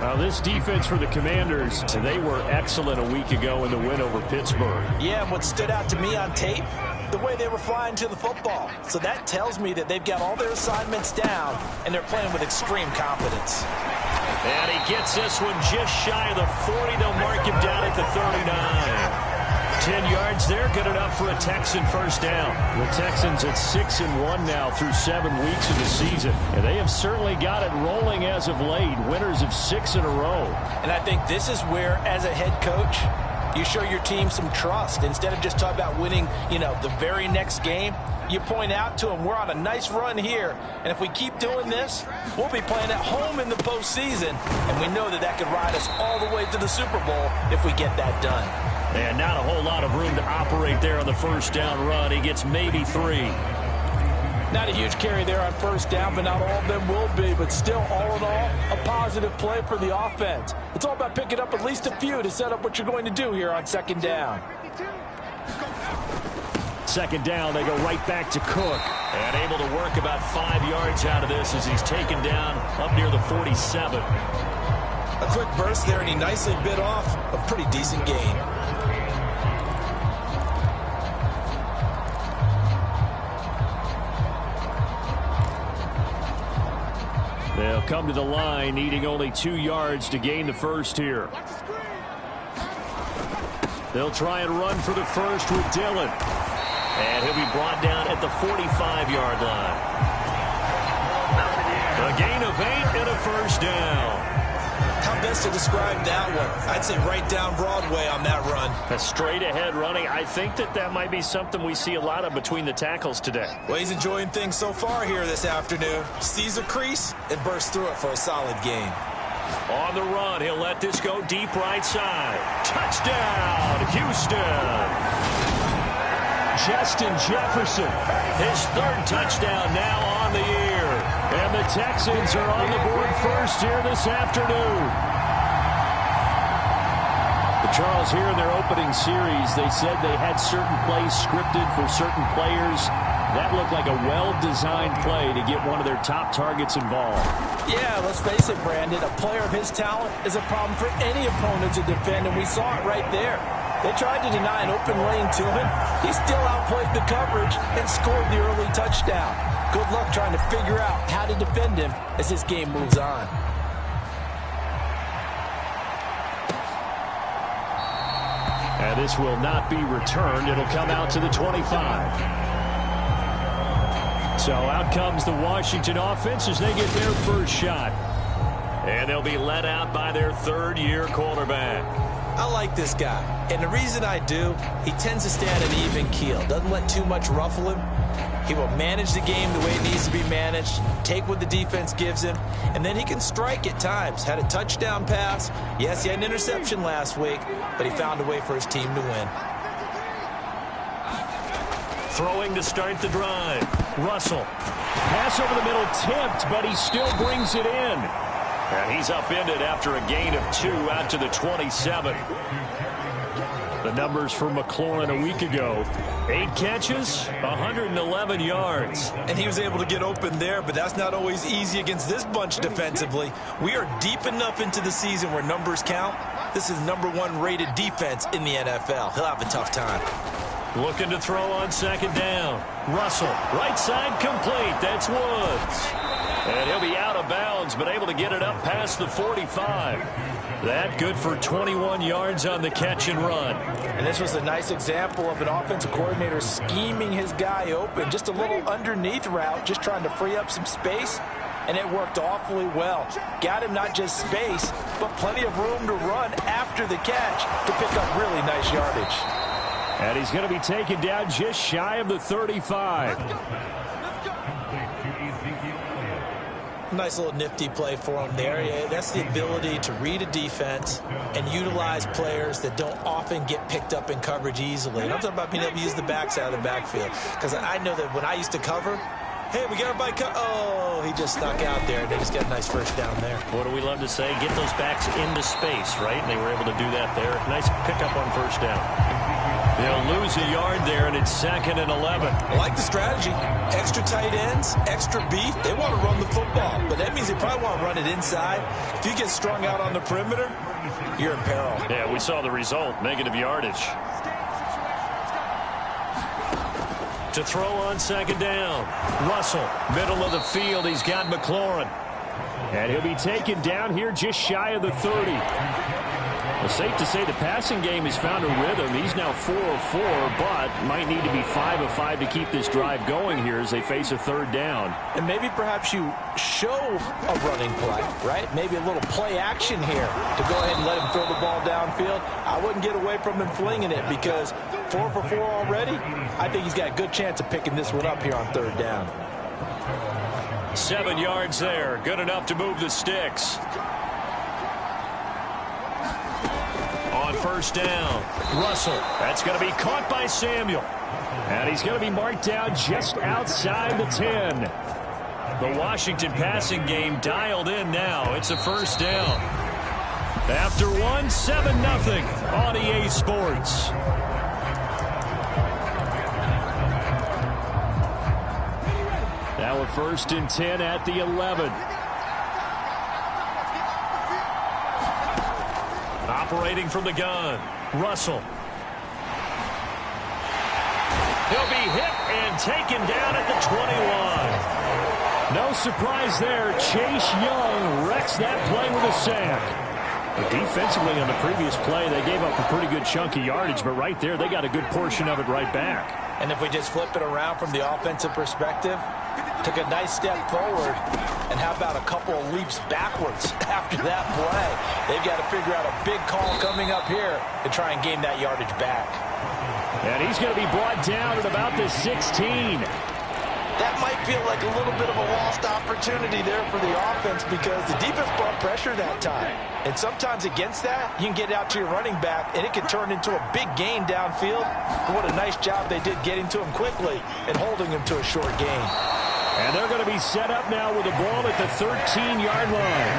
Now this defense for the Commanders, they were excellent a week ago in the win over Pittsburgh. Yeah, and what stood out to me on tape, the way they were flying to the football. So that tells me that they've got all their assignments down, and they're playing with extreme confidence. And he gets this one just shy of the 40. They'll mark him down at the 39. 10 yards there, good enough for a Texan first down. The Texans at 6-1 now through 7 weeks of the season. And they have certainly got it rolling as of late. Winners of 6 in a row. And I think this is where, as a head coach, you show your team some trust. Instead of just talking about winning, the very next game, you point out to them, we're on a nice run here. And if we keep doing this, we'll be playing at home in the postseason. And we know that could ride us all the way to the Super Bowl if we get that done. And not a whole lot of room to operate there on the first down run. He gets maybe 3. Not a huge carry there on first down, but not all of them will be. But still, all in all, a positive play for the offense. It's all about picking up at least a few to set up what you're going to do here on second down. Second down, they go right back to Cook. And able to work about 5 yards out of this as he's taken down up near the 47. A quick burst there, and he nicely bit off a pretty decent gain. They'll come to the line, needing only 2 yards to gain the first here. They'll try and run for the first with Dillon. And he'll be brought down at the 45-yard line. A gain of 8 and a first down. How best to describe that one? I'd say right down Broadway on that run. A straight-ahead running. I think that might be something we see a lot of between the tackles today. Well, he's enjoying things so far here this afternoon. Sees a crease and bursts through it for a solid gain. On the run, he'll let this go deep right side. Touchdown, Houston. Justin Jefferson, his 3rd touchdown now on the year. And the Texans are on the board first here this afternoon. Charles, here in their opening series, they said they had certain plays scripted for certain players. That looked like a well-designed play to get one of their top targets involved. Yeah, let's face it, Brandon. A player of his talent is a problem for any opponent to defend, and we saw it right there. They tried to deny an open lane to him. He still outplayed the coverage and scored the early touchdown. Good luck trying to figure out how to defend him as this game moves on. And this will not be returned. It'll come out to the 25. So out comes the Washington offense as they get their first shot. And they'll be let out by their 3rd-year quarterback. I like this guy, and the reason I do, he tends to stay on an even keel. Doesn't let too much ruffle him. He will manage the game the way it needs to be managed, take what the defense gives him, and then he can strike at times. Had a touchdown pass. Yes, he had an interception last week, but he found a way for his team to win. Throwing to start the drive. Russell. Pass over the middle tipped, but he still brings it in. And he's upended after a gain of 2 out to the 27. The numbers for McLaurin a week ago. 8 catches, 111 yards. And he was able to get open there, but that's not always easy against this bunch defensively. We are deep enough into the season where numbers count. This is #1 rated defense in the NFL. He'll have a tough time. Looking to throw on second down. Russell, right side complete. That's Woods. And he'll be out of bounds, but able to get it up past the 45. That good for 21 yards on the catch and run. And this was a nice example of an offensive coordinator scheming his guy open. Just a little underneath route, just trying to free up some space. And it worked awfully well. Got him not just space, but plenty of room to run after the catch to pick up really nice yardage. And he's going to be taken down just shy of the 35. Nice little nifty play for him there. Yeah, that's the ability to read a defense and utilize players that don't often get picked up in coverage easily. And I'm talking about being able to use the backside of the backfield. Because I know that when I used to cover, hey, we got everybody oh, he just snuck out there. They just got a nice first down there. What do we love to say? Get those backs into space, right? And they were able to do that there. Nice pickup on first down. They'll lose a yard there, and it's 2nd and 11. I like the strategy. Extra tight ends, extra beef. They want to run the football, but that means they probably want to run it inside. If you get strung out on the perimeter, you're in peril. Yeah, we saw the result, negative yardage. To throw on second down. Russell, middle of the field. He's got McLaurin. And he'll be taken down here just shy of the 30. Well, safe to say the passing game has found a rhythm. He's now 4 of 4, but might need to be 5 of 5 to keep this drive going here as they face a third down. And maybe perhaps you show a running play, right? Maybe a little play action here to go ahead and let him throw the ball downfield. I wouldn't get away from him flinging it because 4 for 4 already. I think he's got a good chance of picking this one up here on third down. 7 yards there. Good enough to move the sticks. On first down, Russell. That's going to be caught by Samuel. And he's going to be marked down just outside the 10. The Washington passing game dialed in now. It's a first down. After 1, 7-0 on EA Sports. Now a 1st and 10 at the 11. Operating from the gun, Russell. He'll be hit and taken down at the 21. No surprise there. Chase Young wrecks that play with a sack. But defensively on the previous play, they gave up a pretty good chunk of yardage, but right there, they got a good portion of it right back. And if we just flip it around from the offensive perspective, took a nice step forward, and how about a couple of leaps backwards after that play? They've got to figure out a big call coming up here to try and gain that yardage back. And he's going to be brought down at about the 16. That might feel like a little bit of a lost opportunity there for the offense because the defense brought pressure that time. And sometimes against that, you can get out to your running back, and it can turn into a big gain downfield. But what a nice job they did getting to him quickly and holding him to a short gain. And they're going to be set up now with the ball at the 13-yard line.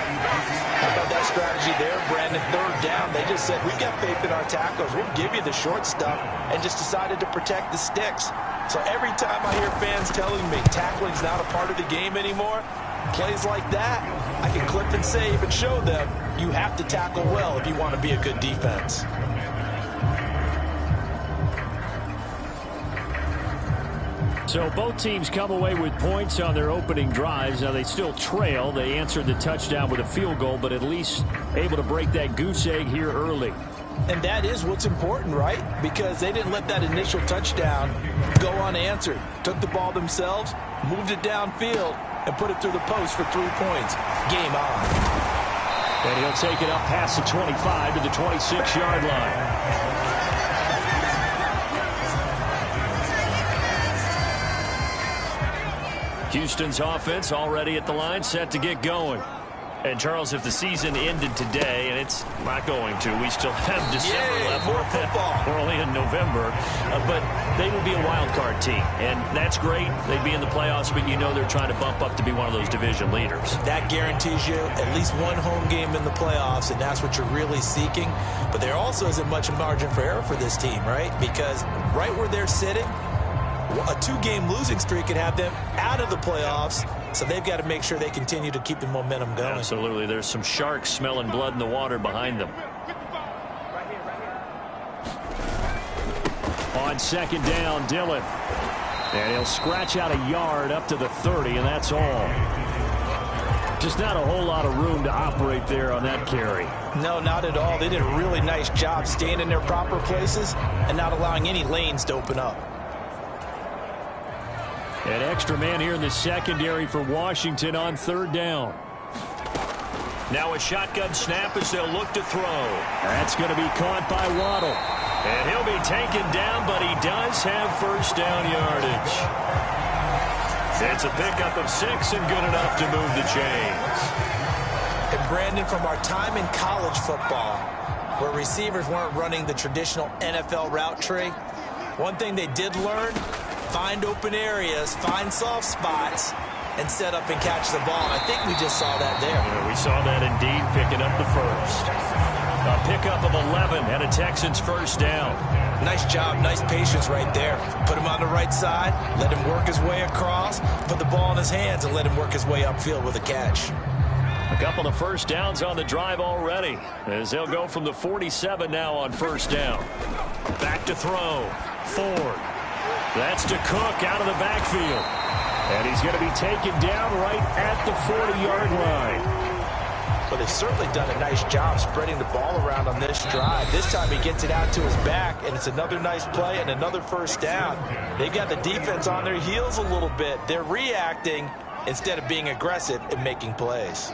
How about that strategy there, Brandon? Third down, they just said, we've got faith in our tackles. We'll give you the short stuff, and just decided to protect the sticks. So every time I hear fans telling me tackling's not a part of the game anymore, plays like that, I can clip and save and show them you have to tackle well if you want to be a good defense. So both teams come away with points on their opening drives. Now they still trail. They answered the touchdown with a field goal, but at least able to break that goose egg here early. And that is what's important, right? Because they didn't let that initial touchdown go unanswered. Took the ball themselves, moved it downfield, and put it through the post for 3 points. Game on. And he'll take it up past the 25 to the 26-yard line. Houston's offense already at the line, set to get going. And, Charles, if the season ended today, and it's not going to, we still have December left. More football. We're only in November. But they would be a wild card team. And that's great. They'd be in the playoffs, but you know they're trying to bump up to be one of those division leaders. That guarantees you at least one home game in the playoffs, and that's what you're really seeking. But there also isn't much margin for error for this team, right? Because right where they're sitting, a 2-game losing streak could have them out of the playoffs. So they've got to make sure they continue to keep the momentum going. Absolutely. There's some sharks smelling blood in the water behind them. On second down, Dillon. And he'll scratch out a yard up to the 30, and that's all. Just not a whole lot of room to operate there on that carry. No, not at all. They did a really nice job staying in their proper places and not allowing any lanes to open up. An extra man here in the secondary for Washington on third down. Now a shotgun snap as they'll look to throw. That's going to be caught by Waddle. And he'll be taken down, but he does have first down yardage. It's a pickup of 6 and good enough to move the chains. And Brandon, from our time in college football, where receivers weren't running the traditional NFL route tree, one thing they did learn: find open areas, find soft spots, and set up and catch the ball. I think we just saw that there. Yeah, we saw that indeed, picking up the first. A pickup of 11 and a Texans first down. Nice job, nice patience right there. Put him on the right side, let him work his way across, put the ball in his hands, and let him work his way upfield with a catch. A couple of first downs on the drive already, as they'll go from the 47 now on first down. Back to throw. Ford. That's to Cook out of the backfield. And he's going to be taken down right at the 40-yard line. But they've certainly done a nice job spreading the ball around on this drive. This time he gets it out to his back, and it's another nice play and another first down. They've got the defense on their heels a little bit. They're reacting instead of being aggressive and making plays.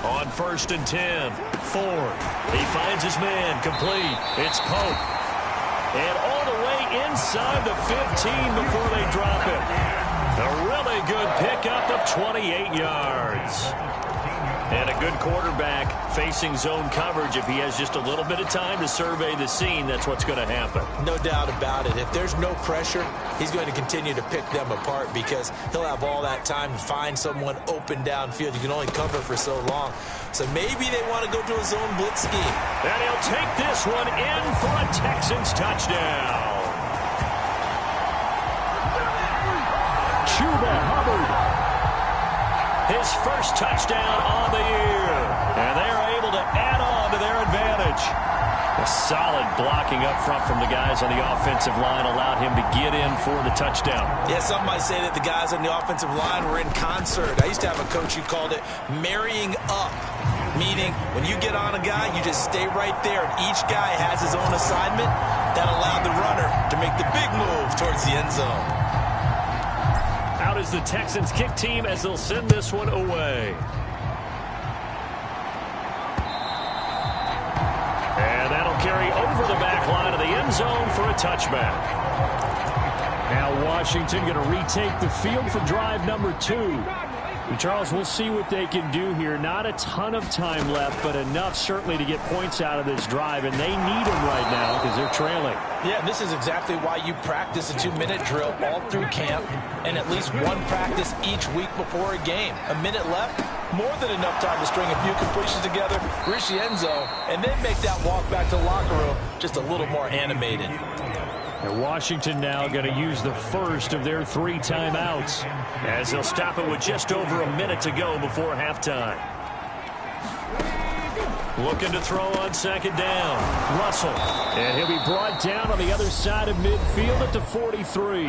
On first and 10, Ford. He finds his man, complete. It's Pope. And all the way inside the 15 before they drop it. A really good pickup of 28 yards. And a good quarterback facing zone coverage. If he has just a little bit of time to survey the scene, that's what's going to happen. No doubt about it. If there's no pressure, he's going to continue to pick them apart because he'll have all that time to find someone open downfield. You can only cover for so long. So maybe they want to go to a zone blitz scheme. And he'll take this one in for a Texans touchdown. Chuba Hubbard. His first touchdown on the year. And they're able to add on to their advantage. A solid blocking up front from the guys on the offensive line allowed him to get in for the touchdown. Yeah, some might say that the guys on the offensive line were in concert. I used to have a coach who called it marrying up, meaning when you get on a guy, you just stay right there, and each guy has his own assignment. That allowed the runner to make the big move towards the end zone. Out is the Texans kick team as they'll send this one away. And that'll carry over the back line of the end zone for a touchback. Now Washington going to retake the field for drive number 2. And Charles, we'll see what they can do here. Not a ton of time left, but enough certainly to get points out of this drive, and they need them right now because they're trailing. Yeah, this is exactly why you practice a 2-minute drill all through camp and at least one practice each week before a game. A minute left, more than enough time to string a few completions together, reach the end zone, and then make that walk back to the locker room just a little more animated. And Washington now going to use the first of their 3 timeouts as they'll stop it with just over a minute to go before halftime. Looking to throw on second down. Russell. And he'll be brought down on the other side of midfield at the 43.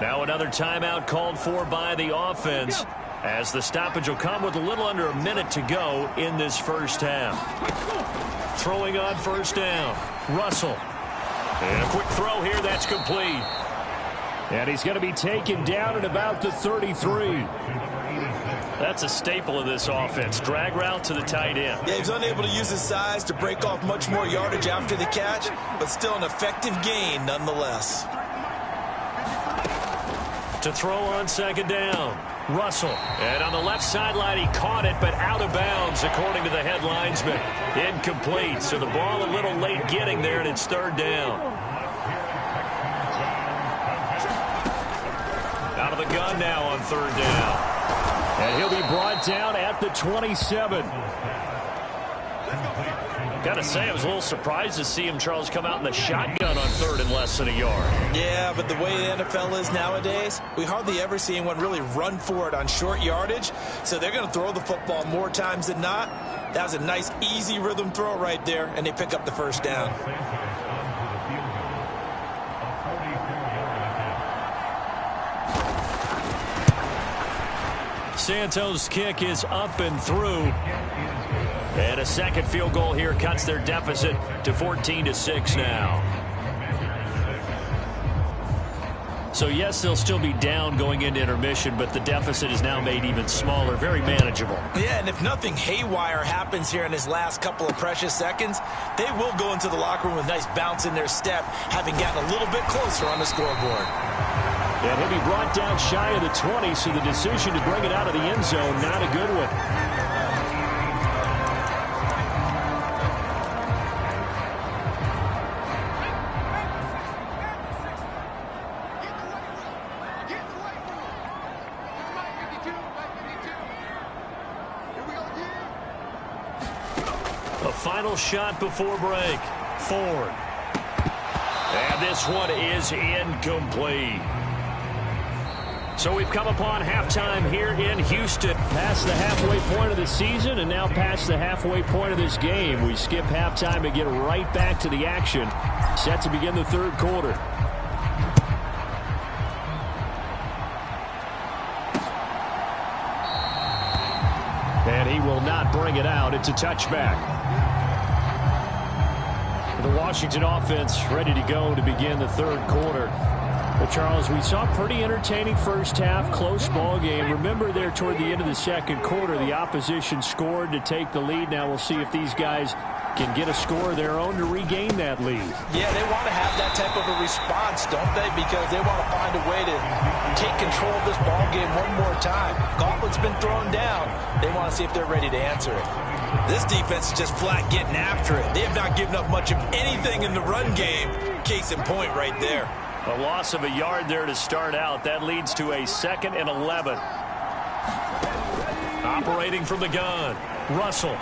Now another timeout called for by the offense as the stoppage will come with a little under a minute to go in this first half. Throwing on first down. Russell. And a quick throw here, that's complete. And he's going to be taken down at about the 33. That's a staple of this offense. Drag route to the tight end. Yeah, he's unable to use his size to break off much more yardage after the catch, but still an effective gain nonetheless. To throw on second down. Russell. And on the left sideline, he caught it, but out of bounds, according to the head linesman. Incomplete. So the ball a little late getting there, and it's third down. Out of the gun now on third down. And he'll be brought down at the 27. Got to say, I was a little surprised to see him, Charles, come out in the shotgun on third and less than a yard. Yeah, but the way the NFL is nowadays, we hardly ever see anyone really run for it on short yardage. So they're going to throw the football more times than not. That was a nice, easy rhythm throw right there, and they pick up the first down. Santos' kick is up and through. And a second field goal here cuts their deficit to 14-6 now. So, yes, they'll still be down going into intermission, but the deficit is now made even smaller, very manageable. Yeah, and if nothing haywire happens here in his last couple of precious seconds, they will go into the locker room with a nice bounce in their step, having gotten a little bit closer on the scoreboard. And he'll be brought down shy of the 20, so the decision to bring it out of the end zone, not a good one. A final shot before break. Ford. And this one is incomplete. So we've come upon halftime here in Houston. Past the halfway point of the season and now past the halfway point of this game. We skip halftime and get right back to the action. Set to begin the third quarter. And he will not bring it out. It's a touchback. The Washington offense ready to go to begin the third quarter. Well, Charles, we saw a pretty entertaining first half, close ball game. Remember there toward the end of the second quarter, the opposition scored to take the lead. Now we'll see if these guys can get a score of their own to regain that lead. Yeah, they want to have that type of a response, don't they? Because they want to find a way to take control of this ball game one more time. Gauntlet's been thrown down. They want to see if they're ready to answer it. This defense is just flat getting after it. They have not given up much of anything in the run game. Case in point right there. A loss of a yard there to start out. That leads to a 2nd and 11. Operating from the gun. Russell.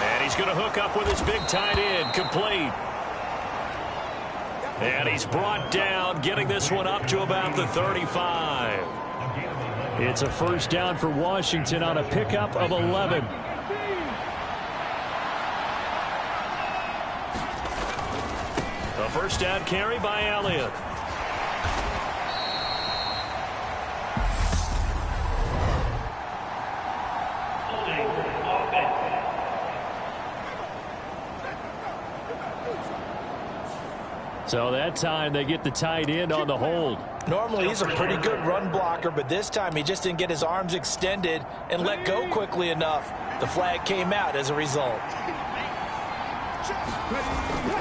And he's going to hook up with his big tight end. Complete. And he's brought down, getting this one up to about the 35. It's a first down for Washington on a pickup of 11. A first down carry by Elliott. So that time they get the tight end on the hold. Normally he's a pretty good run blocker, but this time he just didn't get his arms extended and let go quickly enough. The flag came out as a result.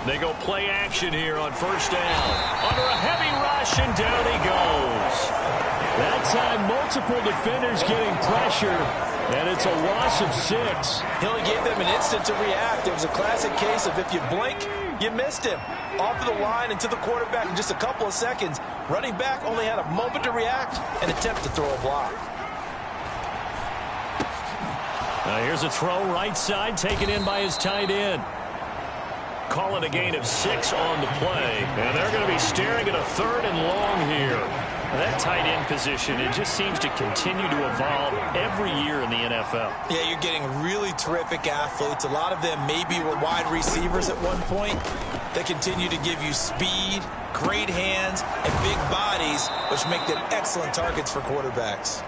They go play action here on first down. Under a heavy rush, and down he goes. That time, multiple defenders getting pressure, and it's a loss of 6. He only gave them an instant to react. It was a classic case of if you blink, you missed him. Off of the line and to the quarterback in just a couple of seconds. Running back only had a moment to react and attempt to throw a block. Now here's a throw right side, taken in by his tight end. Call it a gain of 6 on the play. And they're going to be staring at a 3rd and long here. That tight end position, it just seems to continue to evolve every year in the NFL. Yeah, you're getting really terrific athletes. A lot of them maybe were wide receivers at one point. They continue to give you speed, great hands, and big bodies, which make them excellent targets for quarterbacks.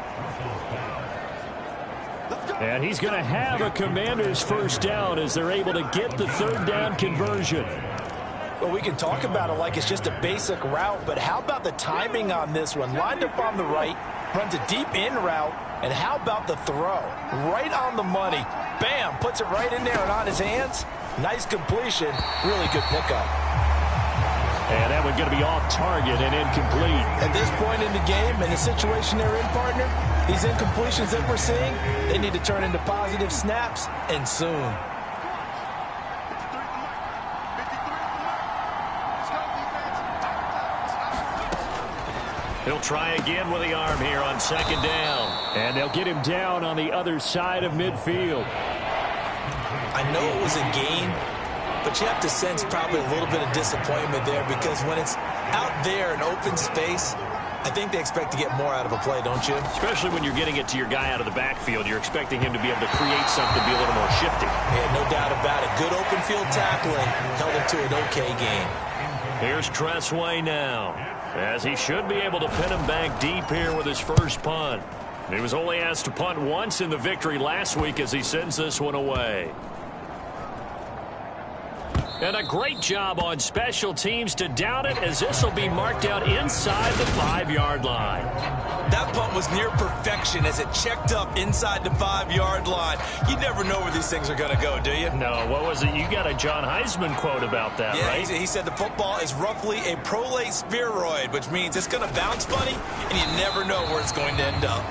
And he's going to have a Commander's first down as they're able to get the 3rd down conversion. Well, we can talk about it like it's just a basic route, but how about the timing on this one? Lined up on the right, runs a deep in route, and how about the throw? Right on the money. Bam, puts it right in there and on his hands. Nice completion, really good pickup. And that one's going to be off target and incomplete. And this point in the game and the situation they're in, partner, these incompletions that we're seeing, they need to turn into positive snaps, and soon. He'll try again with the arm here on second down. And they'll get him down on the other side of midfield. I know it was a gain, but you have to sense probably a little bit of disappointment there, because when it's out there in open space, I think they expect to get more out of a play, don't you? Especially when you're getting it to your guy out of the backfield. You're expecting him to be able to create something, be a little more shifty. Yeah, no doubt about it. Good open field tackling held him to an okay gain. Here's Tressway now, as he should be able to pin him back deep here with his first punt. He was only asked to punt once in the victory last week as he sends this one away. And a great job on special teams to down it, as this will be marked out inside the 5-yard line. That punt was near perfection as it checked up inside the 5-yard line. You never know where these things are going to go, do you? No, what was it? You got a John Heisman quote about that, yeah, right? He said the football is roughly a prolate spheroid, which means it's going to bounce funny, and you never know where it's going to end up.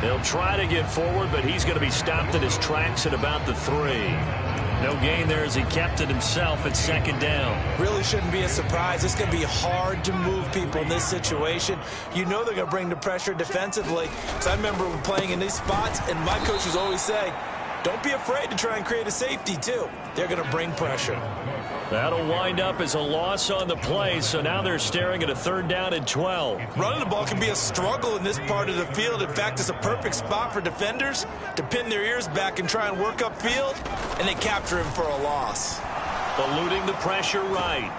He'll try to get forward, but he's going to be stopped in his tracks at about the 3. No gain there as he kept it himself at second down. Really shouldn't be a surprise. It's going to be hard to move people in this situation. You know they're going to bring the pressure defensively. So I remember playing in these spots, and my coaches always say, don't be afraid to try and create a safety, too. They're going to bring pressure. That'll wind up as a loss on the play, so now they're staring at a 3rd down and 12. Running the ball can be a struggle in this part of the field. In fact, it's a perfect spot for defenders to pin their ears back and try and work upfield, and they capture him for a loss. Eluding the pressure right.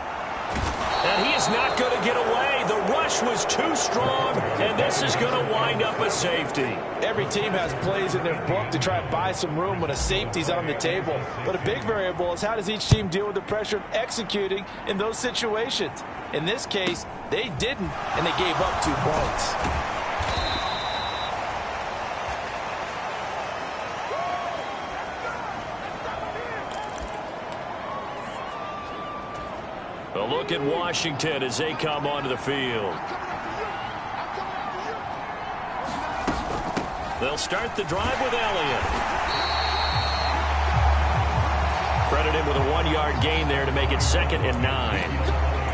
And he is not going to get away. The rush was too strong, and this is going to wind up a safety. Every team has plays in their book to try and buy some room when a safety's on the table. But a big variable is how does each team deal with the pressure of executing in those situations. In this case, they didn't, and they gave up 2 points. A look at Washington as they come onto the field. They'll start the drive with Elliott. Credit him with a 1-yard gain there to make it 2nd and 9.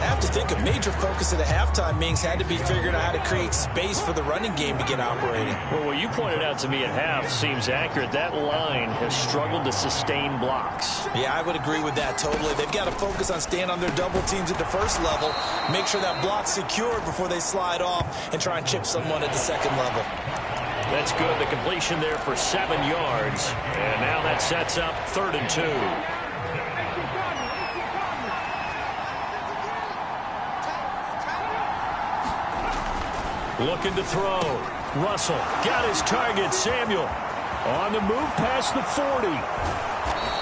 I have to think a major focus of the halftime meetings had to be figuring out how to create space for the running game to get operating. Well, what you pointed out to me at half seems accurate. That line has struggled to sustain blocks. Yeah, I would agree with that totally. They've got to focus on staying on their double teams at the first level, make sure that block's secured before they slide off and try and chip someone at the second level. That's good. The completion there for 7 yards. And now that sets up 3rd and 2. Looking to throw. Russell got his target. Samuel on the move past the 40.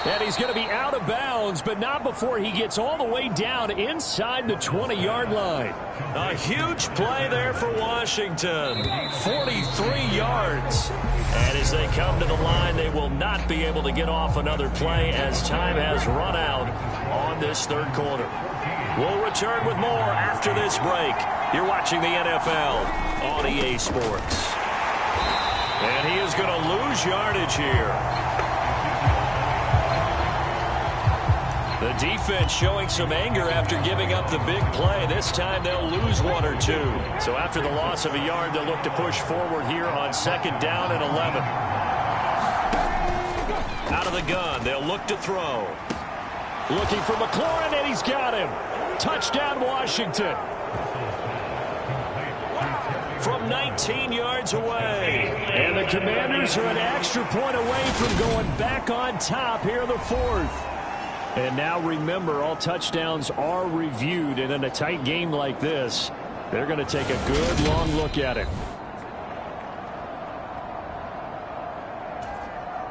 And he's going to be out of bounds, but not before he gets all the way down inside the 20-yard line. A huge play there for Washington. 43 yards. And as they come to the line, they will not be able to get off another play as time has run out on this 3rd quarter. We'll return with more after this break. You're watching the NFL on EA Sports. And he is going to lose yardage here. The defense showing some anger after giving up the big play. This time they'll lose 1 or 2. So after the loss of a yard, they'll look to push forward here on 2nd down and 11. Out of the gun, they'll look to throw. Looking for McLaurin, and he's got him. Touchdown, Washington. From 19 yards away. And the Commanders are an extra point away from going back on top here in the 4th. And now remember, all touchdowns are reviewed, and in a tight game like this, they're going to take a good long look at it.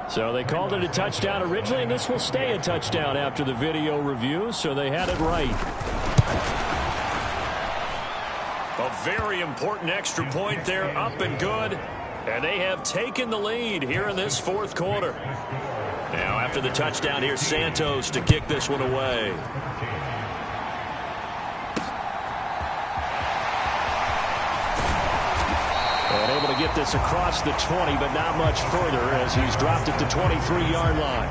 So they called it a touchdown originally, and this will stay a touchdown after the video review, so they had it right. A very important extra point there, up and good, and they have taken the lead here in this 4th quarter. Now, after the touchdown, here's Santos to kick this one away. Able to get this across the 20, but not much further as he's dropped at the 23-yard line.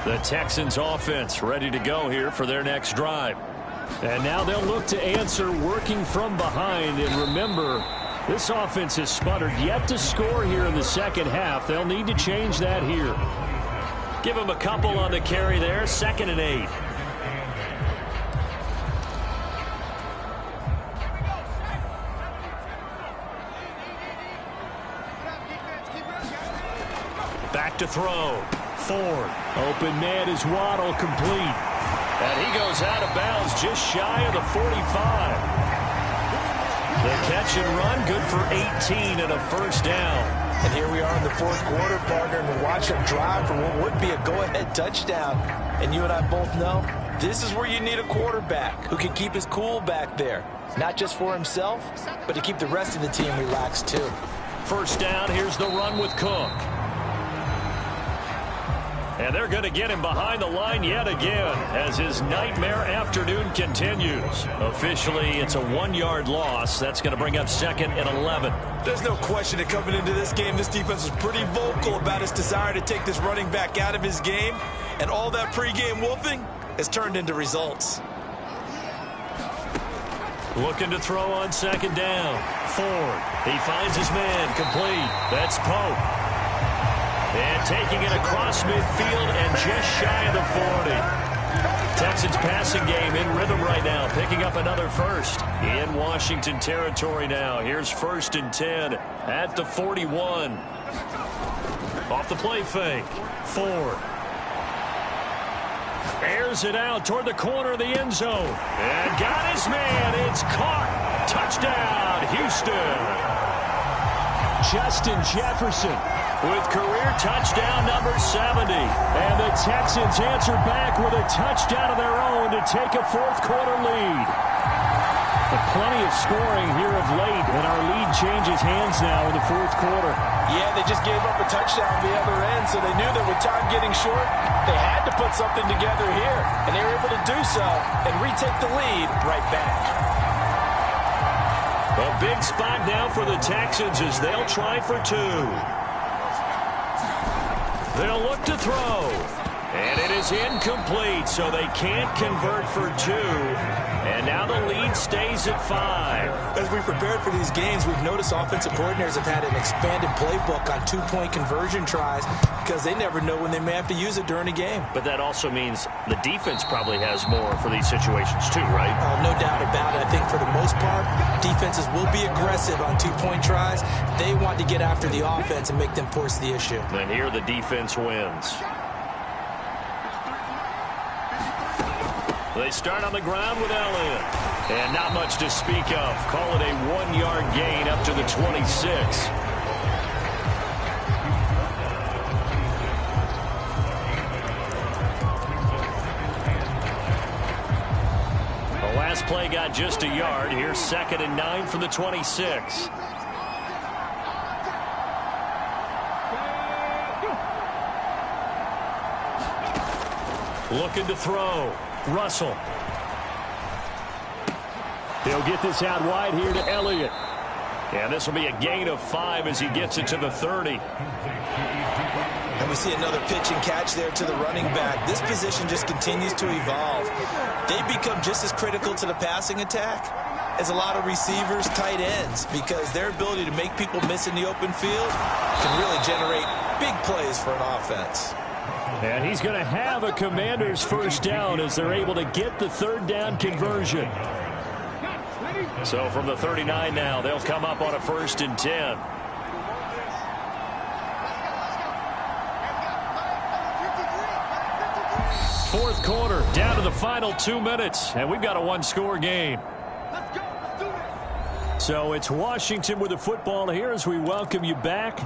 The Texans offense ready to go here for their next drive. And now they'll look to answer working from behind. And remember, this offense has sputtered yet to score here in the second half. They'll need to change that here. Give him a couple on the carry there. 2nd and 8. Back to throw. Ford. Open man is Waddle, complete. And he goes out of bounds just shy of the 45. The catch and run, good for 18 and a first down. And here we are in the fourth quarter, partner, and we're watching him drive for what would be a go-ahead touchdown. And you and I both know this is where you need a quarterback who can keep his cool back there. Not just for himself, but to keep the rest of the team relaxed too. First down, here's the run with Cook. And they're going to get him behind the line yet again as his nightmare afternoon continues. Officially, it's a 1-yard loss. That's going to bring up 2nd and 11. There's no question that coming into this game, this defense was pretty vocal about its desire to take this running back out of his game. And all that pregame wolfing has turned into results. Looking to throw on 2nd down. Ford. He finds his man, complete. That's Pope. And taking it across midfield and just shy of the 40. Texans passing game in rhythm right now, picking up another first. In Washington territory now. Here's 1st and 10 at the 41. Off the play fake. Ford. Airs it out toward the corner of the end zone. And got his man. It's caught. Touchdown, Houston. Justin Jefferson with career touchdown number 70. And the Texans answer back with a touchdown of their own to take a fourth quarter lead. But plenty of scoring here of late, and our lead changes hands now in the fourth quarter. Yeah, they just gave up a touchdown on the other end, so they knew that with time getting short, they had to put something together here. And they were able to do so and retake the lead right back. A big spot now for the Texans as they'll try for 2. They'll look to throw. And it is incomplete, so they can't convert for 2. And now the lead stays at 5. As we prepared for these games, we've noticed offensive coordinators have had an expanded playbook on 2-point conversion tries because they never know when they may have to use it during a game. But that also means the defense probably has more for these situations too, right? No doubt about it. I think for the most part, defenses will be aggressive on 2-point tries. They want to get after the offense and make them force the issue. And here the defense wins. They start on the ground with Elliott. And not much to speak of. Call it a 1-yard gain up to the 26. The last play got just a yard. Here's 2nd and 9 from the 26. Looking to throw. Russell. He'll get this out wide here to Elliott. And this will be a gain of 5 as he gets it to the 30. And we see another pitch and catch there to the running back. This position just continues to evolve. They become just as critical to the passing attack as a lot of receivers, tight ends, because their ability to make people miss in the open field can really generate big plays for an offense. And he's going to have a Commander's first down as they're able to get the 3rd down conversion. So from the 39 now, they'll come up on a 1st and 10. Fourth quarter, down to the final 2 minutes, and we've got a 1-score game. So it's Washington with the football here as we welcome you back.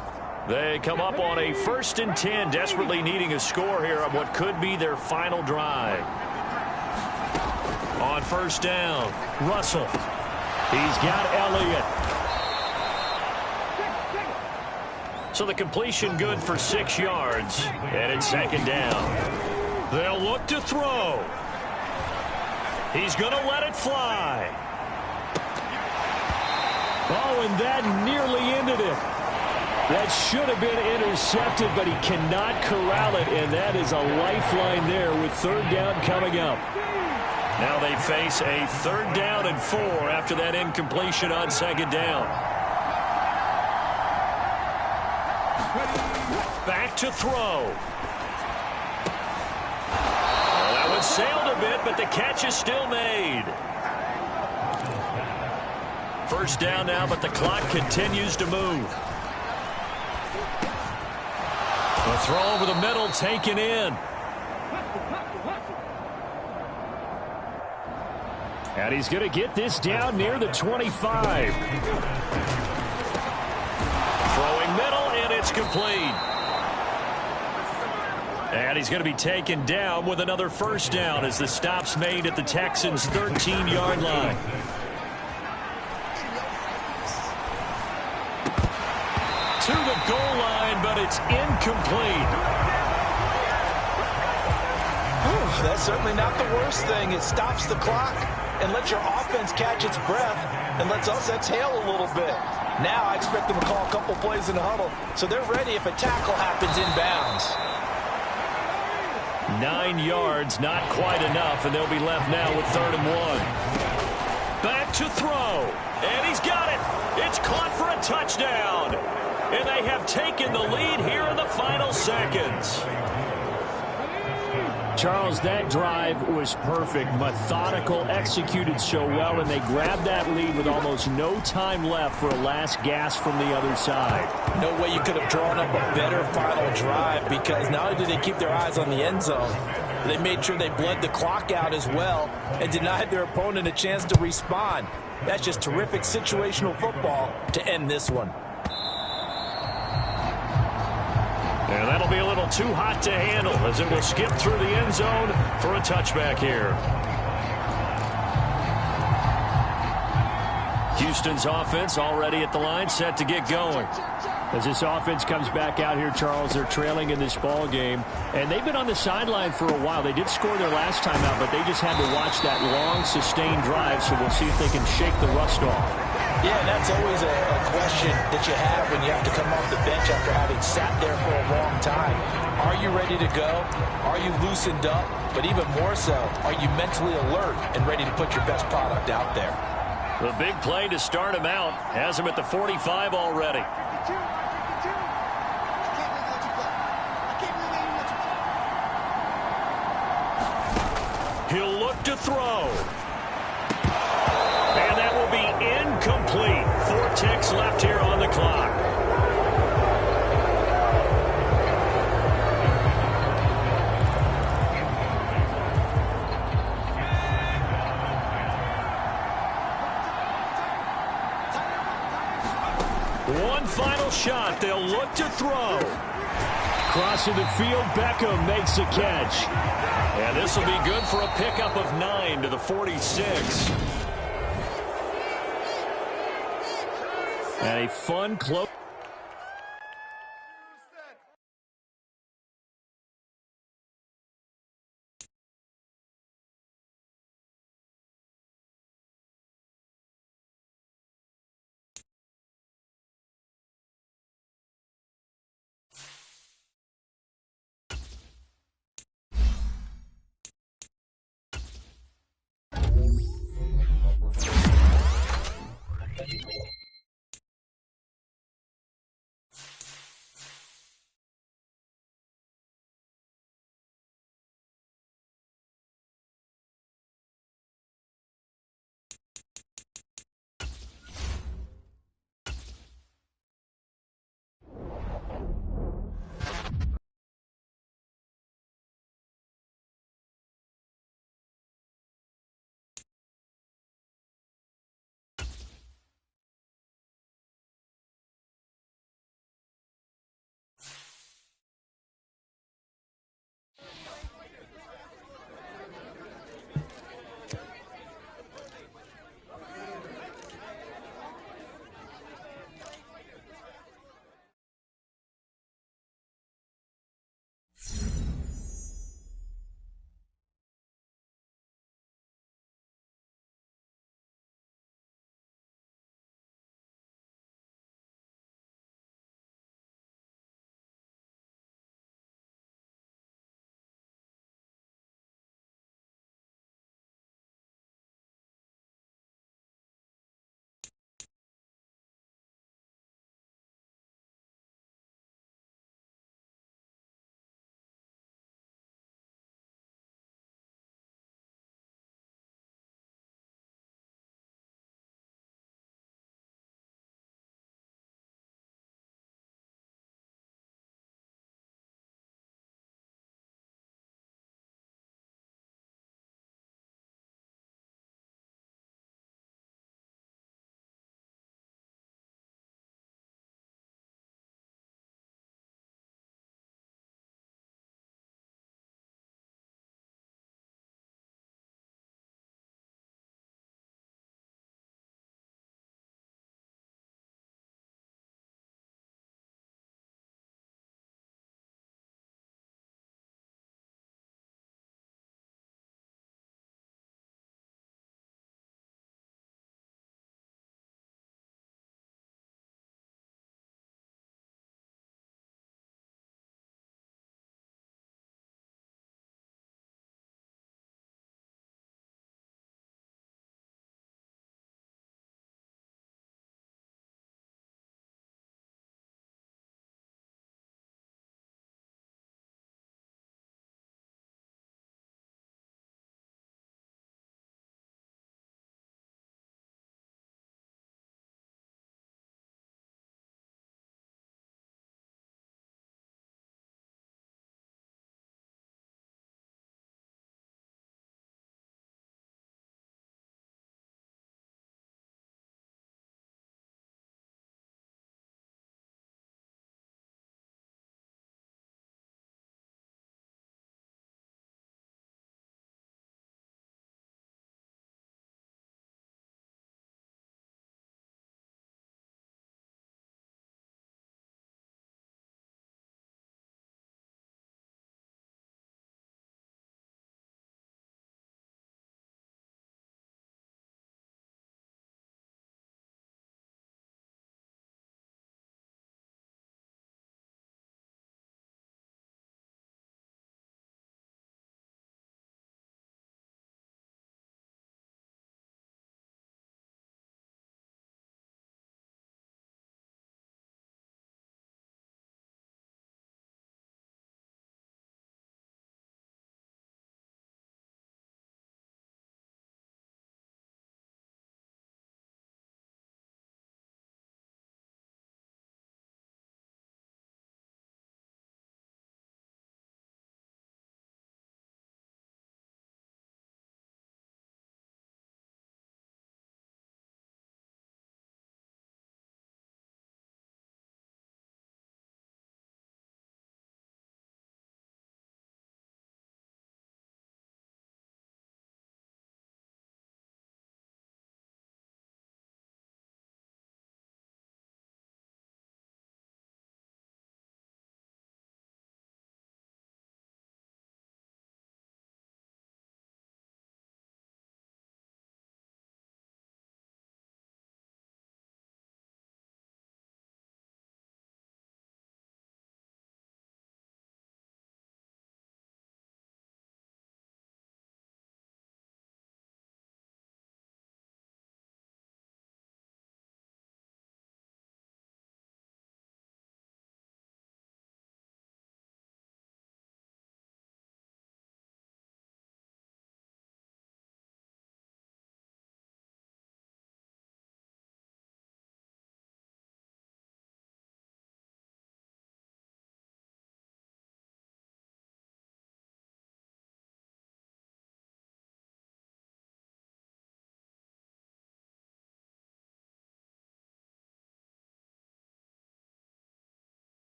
They come up on a 1st and 10, desperately needing a score here on what could be their final drive. On 1st down, Russell. He's got Elliott. So the completion good for 6 yards, and it's 2nd down. They'll look to throw. He's going to let it fly. that nearly ended it. That should have been intercepted, but he cannot corral it, and that is a lifeline there with third down coming up. Now they face a 3rd down and 4 after that incompletion on 2nd down. Back to throw. That one sailed a bit, but the catch is still made. 1st down now, but the clock continues to move. The throw over the middle taken in. And he's going to get this down near the 25. Throwing middle, and it's complete. And he's going to be taken down with another 1st down as the stop's made at the Texans' 13-yard line. To the goal line, but it's incomplete. That's certainly not the worst thing. It stops the clock and lets your offense catch its breath and lets us exhale a little bit. Now I expect them to call a couple plays in the huddle, so they're ready if a tackle happens inbounds. 9 yards, not quite enough, and they'll be left now with 3rd and 1. Back to throw, and he's got it. It's caught for a touchdown. And they have taken the lead here in the final seconds. Charles, that drive was perfect, methodical, executed so well, and they grabbed that lead with almost no time left for a last gasp from the other side. No way you could have drawn up a better final drive, because not only did they keep their eyes on the end zone, they made sure they bled the clock out as well and denied their opponent a chance to respond. That's just terrific situational football to end this one. And that'll be a little too hot to handle as it will skip through the end zone for a touchback here. Houston's offense already at the line, set to get going. As this offense comes back out here, Charles, they're trailing in this ball game, and they've been on the sideline for a while. They did score their last time out, but they just had to watch that long, sustained drive, so we'll see if they can shake the rust off. Yeah, that's always a question that you have when you have to come off the bench after having sat there for a long time. Are you ready to go? Are you loosened up? But even more so, are you mentally alert and ready to put your best product out there? The big play to start him out has him at the 45 already. He'll look to throw. And that will be incomplete. 4 ticks left here on the clock. One final shot. They'll look to throw. Crossing the field, Beckham makes a catch. And this will be good for a pickup of 9 to the 46. And a fun close.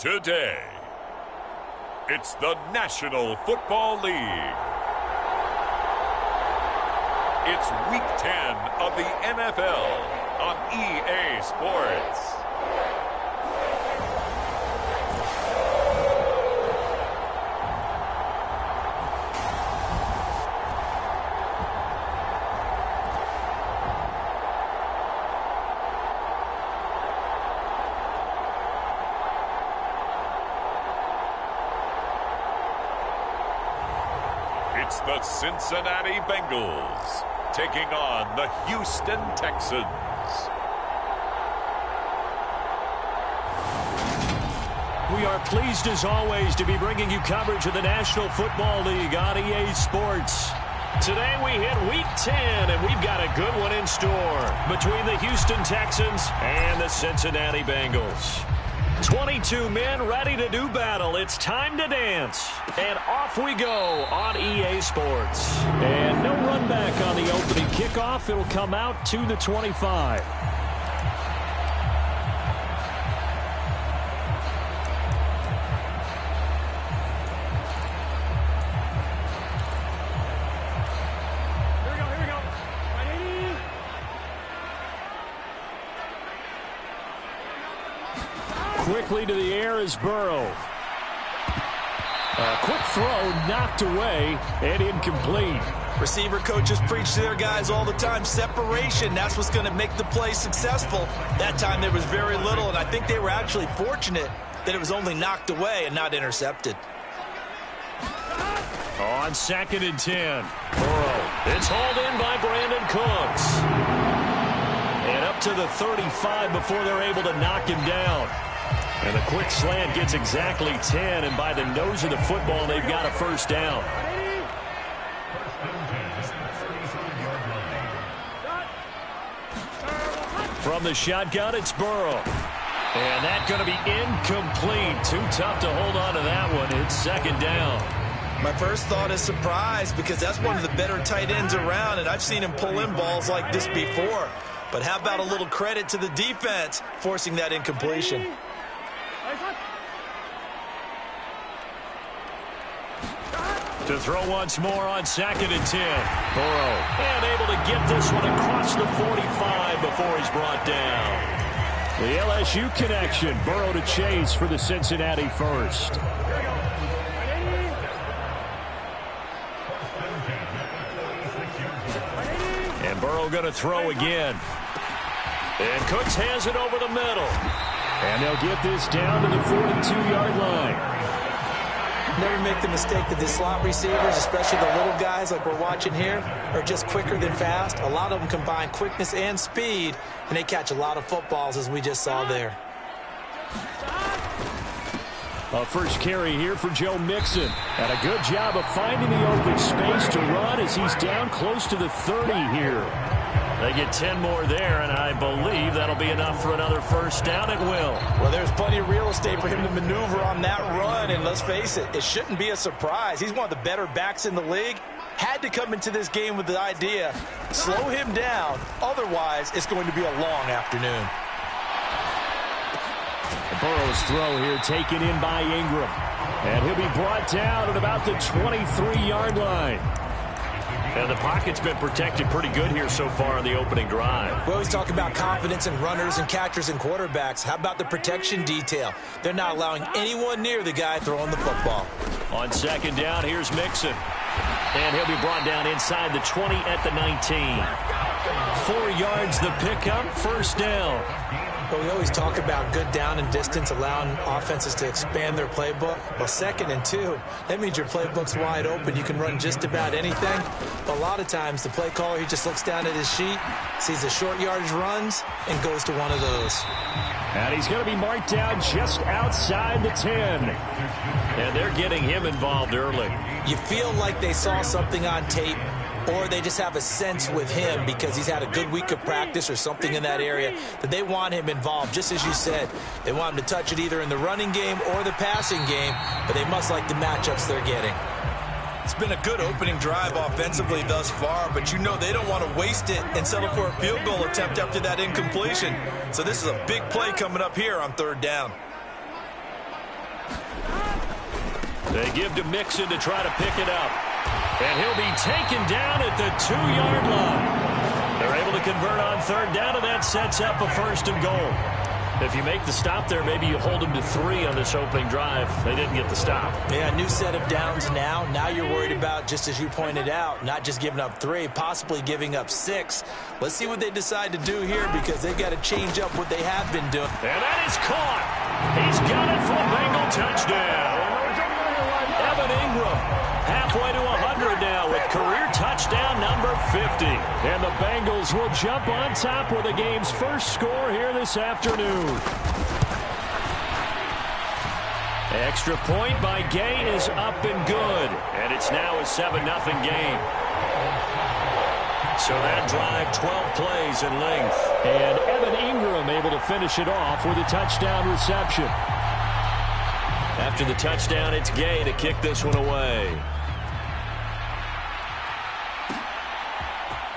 Today, it's the National Football League. It's Week 10 of the NFL on EA Sports. It's the Cincinnati Bengals taking on the Houston Texans. We are pleased as always to be bringing you coverage of the National Football League on EA Sports. Today we hit Week 10, and we've got a good one in store between the Houston Texans and the Cincinnati Bengals. 22 men ready to do battle. It's time to dance. And off we go on EA Sports. And no run back on the opening kickoff. It'll come out to the 25. Quickly to the air is Burrow. A quick throw knocked away and incomplete. Receiver coaches preach to their guys all the time. Separation, that's what's going to make the play successful. That time there was very little, and I think they were actually fortunate that it was only knocked away and not intercepted. On 2nd and 10. Burrow. It's hauled in by Brandon Cooks. And up to the 35 before they're able to knock him down. And the quick slant gets exactly 10, and by the nose of the football, they've got a first down. From the shotgun, it's Burrow. And that's going to be incomplete. Too tough to hold on to that one. It's 2nd down. My first thought is surprise, because that's one of the better tight ends around, and I've seen him pull in balls like this before. But how about a little credit to the defense forcing that incompletion? To throw once more on 2nd and 10. Burrow. And able to get this one across the 45 before he's brought down. The LSU connection. Burrow to Chase for the Cincinnati first. And Burrow going to throw again. And Cooks has it over the middle. And they'll get this down to the 42-yard line. Never make the mistake that the slot receivers, especially the little guys like we're watching here, are just quicker than fast. A lot of them combine quickness and speed, and they catch a lot of footballs, as we just saw there. A first carry here for Joe Mixon. And a good job of finding the open space to run as he's down close to the 30 here. They get 10 more there, and I believe that'll be enough for another first down at will. Well, there's plenty of real estate for him to maneuver on that run, and let's face it, it shouldn't be a surprise. He's one of the better backs in the league. Had to come into this game with the idea, slow him down, otherwise it's going to be a long afternoon. Burrow's throw here taken in by Ingram. And he'll be brought down at about the 23-yard line. And the pocket's been protected pretty good here so far in the opening drive. We always talk about confidence in runners and catchers and quarterbacks. How about the protection detail? They're not allowing anyone near the guy throwing the football. On second down, here's Mixon. And he'll be brought down inside the 20 at the 19. 4 yards the pickup, first down. Well, we always talk about good down and distance, allowing offenses to expand their playbook. Well, 2nd and 2, that means your playbook's wide open. You can run just about anything. But a lot of times, the play caller, he just looks down at his sheet, sees the short yardage runs, and goes to one of those. And he's going to be marked down just outside the 10. And they're getting him involved early. You feel like they saw something on tape, or they just have a sense with him because he's had a good week of practice or something in that area that they want him involved. Just as you said, they want him to touch it either in the running game or the passing game, but they must like the matchups they're getting. It's been a good opening drive offensively thus far, but you know they don't want to waste it and settle for a field goal attempt after that incompletion. So this is a big play coming up here on 3rd down. They give to Mixon to try to pick it up. And he'll be taken down at the 2-yard line. They're able to convert on 3rd down, and that sets up a 1st and goal. If you make the stop there, maybe you hold them to 3 on this opening drive. They didn't get the stop. Yeah, new set of downs now. Now you're worried about, just as you pointed out, not just giving up 3, possibly giving up 6. Let's see what they decide to do here because they've got to change up what they have been doing. And that is caught. He's got it for a Bengal touchdown. Evan Ingram halfway to 100 now with career touchdown number 50. And the Bengals will jump on top with the game's first score here this afternoon. Extra point by Gay is up and good. And it's now a 7-0 game. So that drive, 12 plays in length. And Evan Ingram able to finish it off with a touchdown reception. After the touchdown, it's Gay to kick this one away.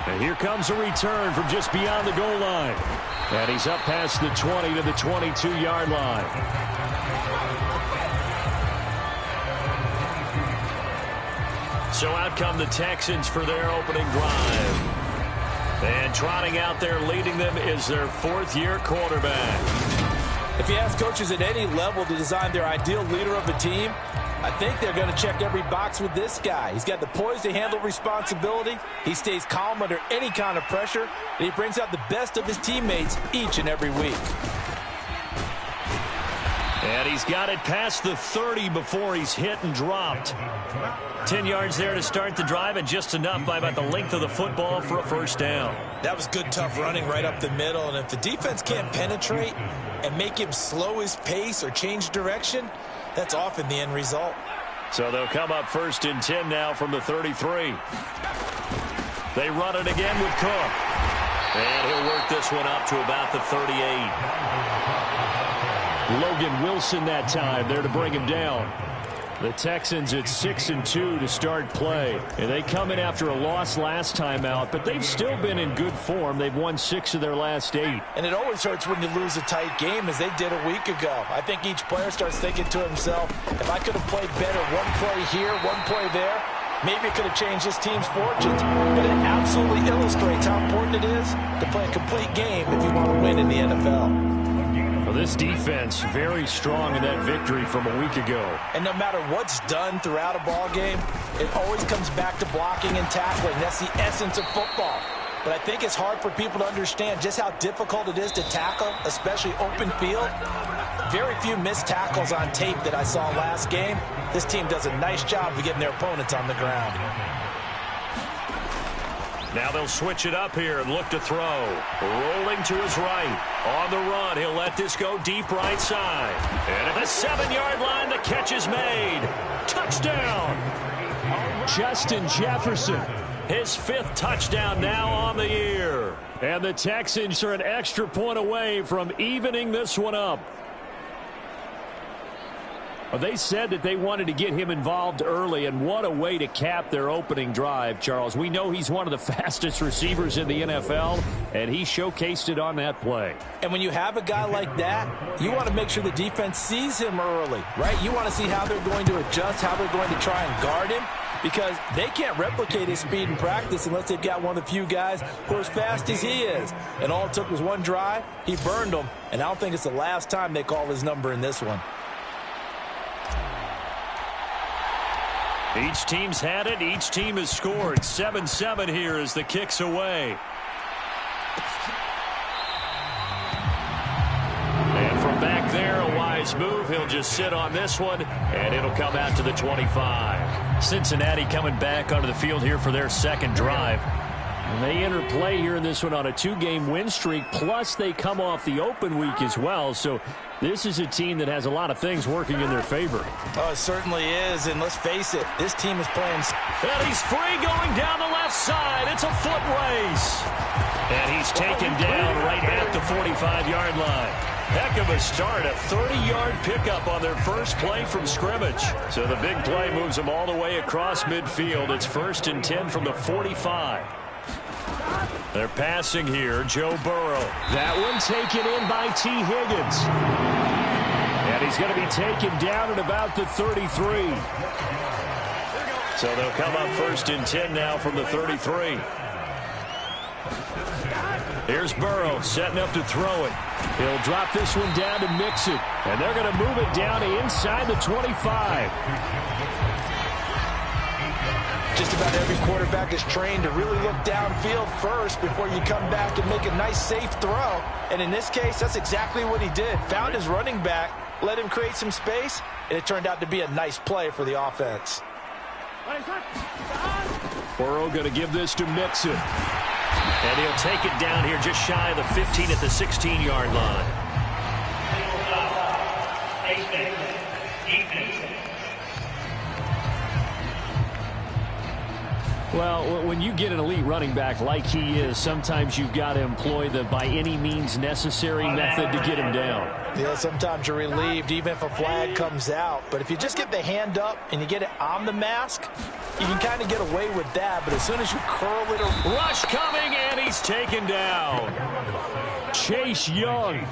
And here comes a return from just beyond the goal line. And he's up past the 20 to the 22-yard line. So out come the Texans for their opening drive. And trotting out there leading them is their 4th-year quarterback. If you ask coaches at any level to design their ideal leader of a team, I think they're going to check every box with this guy. He's got the poise to handle responsibility. He stays calm under any kind of pressure, and he brings out the best of his teammates each and every week. And he's got it past the 30 before he's hit and dropped. 10 yards there to start the drive, and just enough by about the length of the football for a first down. That was good, tough running right up the middle, and if the defense can't penetrate and make him slow his pace or change direction, that's often the end result. So they'll come up 1st and 10 now from the 33. They run it again with Cook. And he'll work this one up to about the 38. Logan Wilson that time there to bring him down. The Texans at 6-2 to start play. And they come in after a loss last time out, but they've still been in good form. They've won 6 of their last 8. And it always hurts when you lose a tight game, as they did a week ago. I think each player starts thinking to himself, if I could have played better one play here, one play there, maybe it could have changed this team's fortunes. But it absolutely illustrates how important it is to play a complete game if you want to win in the NFL. Well, this defense very strong in that victory from a week ago. And no matter what's done throughout a ball game, it always comes back to blocking and tackling. That's the essence of football. But I think it's hard for people to understand just how difficult it is to tackle, especially open field. Very few missed tackles on tape that I saw last game. This team does a nice job of getting their opponents on the ground. Now they'll switch it up here and look to throw. Rolling to his right. On the run, he'll let this go deep right side. And at the 7-yard line, the catch is made. Touchdown! Justin Jefferson His 5th touchdown now on the year. And the Texans are an extra point away from evening this one up. Well, they said that they wanted to get him involved early, and what a way to cap their opening drive, Charles. We know he's one of the fastest receivers in the NFL, and he showcased it on that play. And when you have a guy like that, you want to make sure the defense sees him early, right? You want to see how they're going to adjust, how they're going to try and guard him, because they can't replicate his speed in practice unless they've got one of the few guys who are as fast as he is. And all it took was one drive. He burned them, and I don't think it's the last time they call his number in this one. Each team's had it. Each team has scored. 7-7 here as the kick's away. And from back there, a wise move. He'll just sit on this one, and it'll come out to the 25. Cincinnati coming back onto the field here for their second drive. And they enter play here in this one on a 2-game win streak, plus they come off the open week as well. So this is a team that has a lot of things working in their favor. Oh, it certainly is, and let's face it, this team is playing. And he's free going down the left side. It's a foot race. And he's taken down right at the 45-yard line. Heck of a start, a 30-yard pickup on their first play from scrimmage. So the big play moves them all the way across midfield. It's 1st and 10 from the 45. They're passing here, Joe Burrow. That one taken in by T. Higgins. And he's going to be taken down at about the 33. So they'll come up 1st and 10 now from the 33. Here's Burrow setting up to throw it. He'll drop this one down to Mixon. And they're going to move it down to inside the 25. Just about every quarterback is trained to really look downfield first before you come back and make a nice, safe throw. And in this case, that's exactly what he did. Found his running back, let him create some space, and it turned out to be a nice play for the offense. Burrow going to give this to Mixon. And he'll take it down here just shy of the 15 at the 16-yard line. Well, when you get an elite running back like he is, sometimes you've got to employ the by any means necessary method to get him down. Yeah, sometimes you're relieved even if a flag comes out. But if you just get the hand up and you get it on the mask, you can kind of get away with that. But as soon as you curl it around. Rush coming, and he's taken down. Chase Young.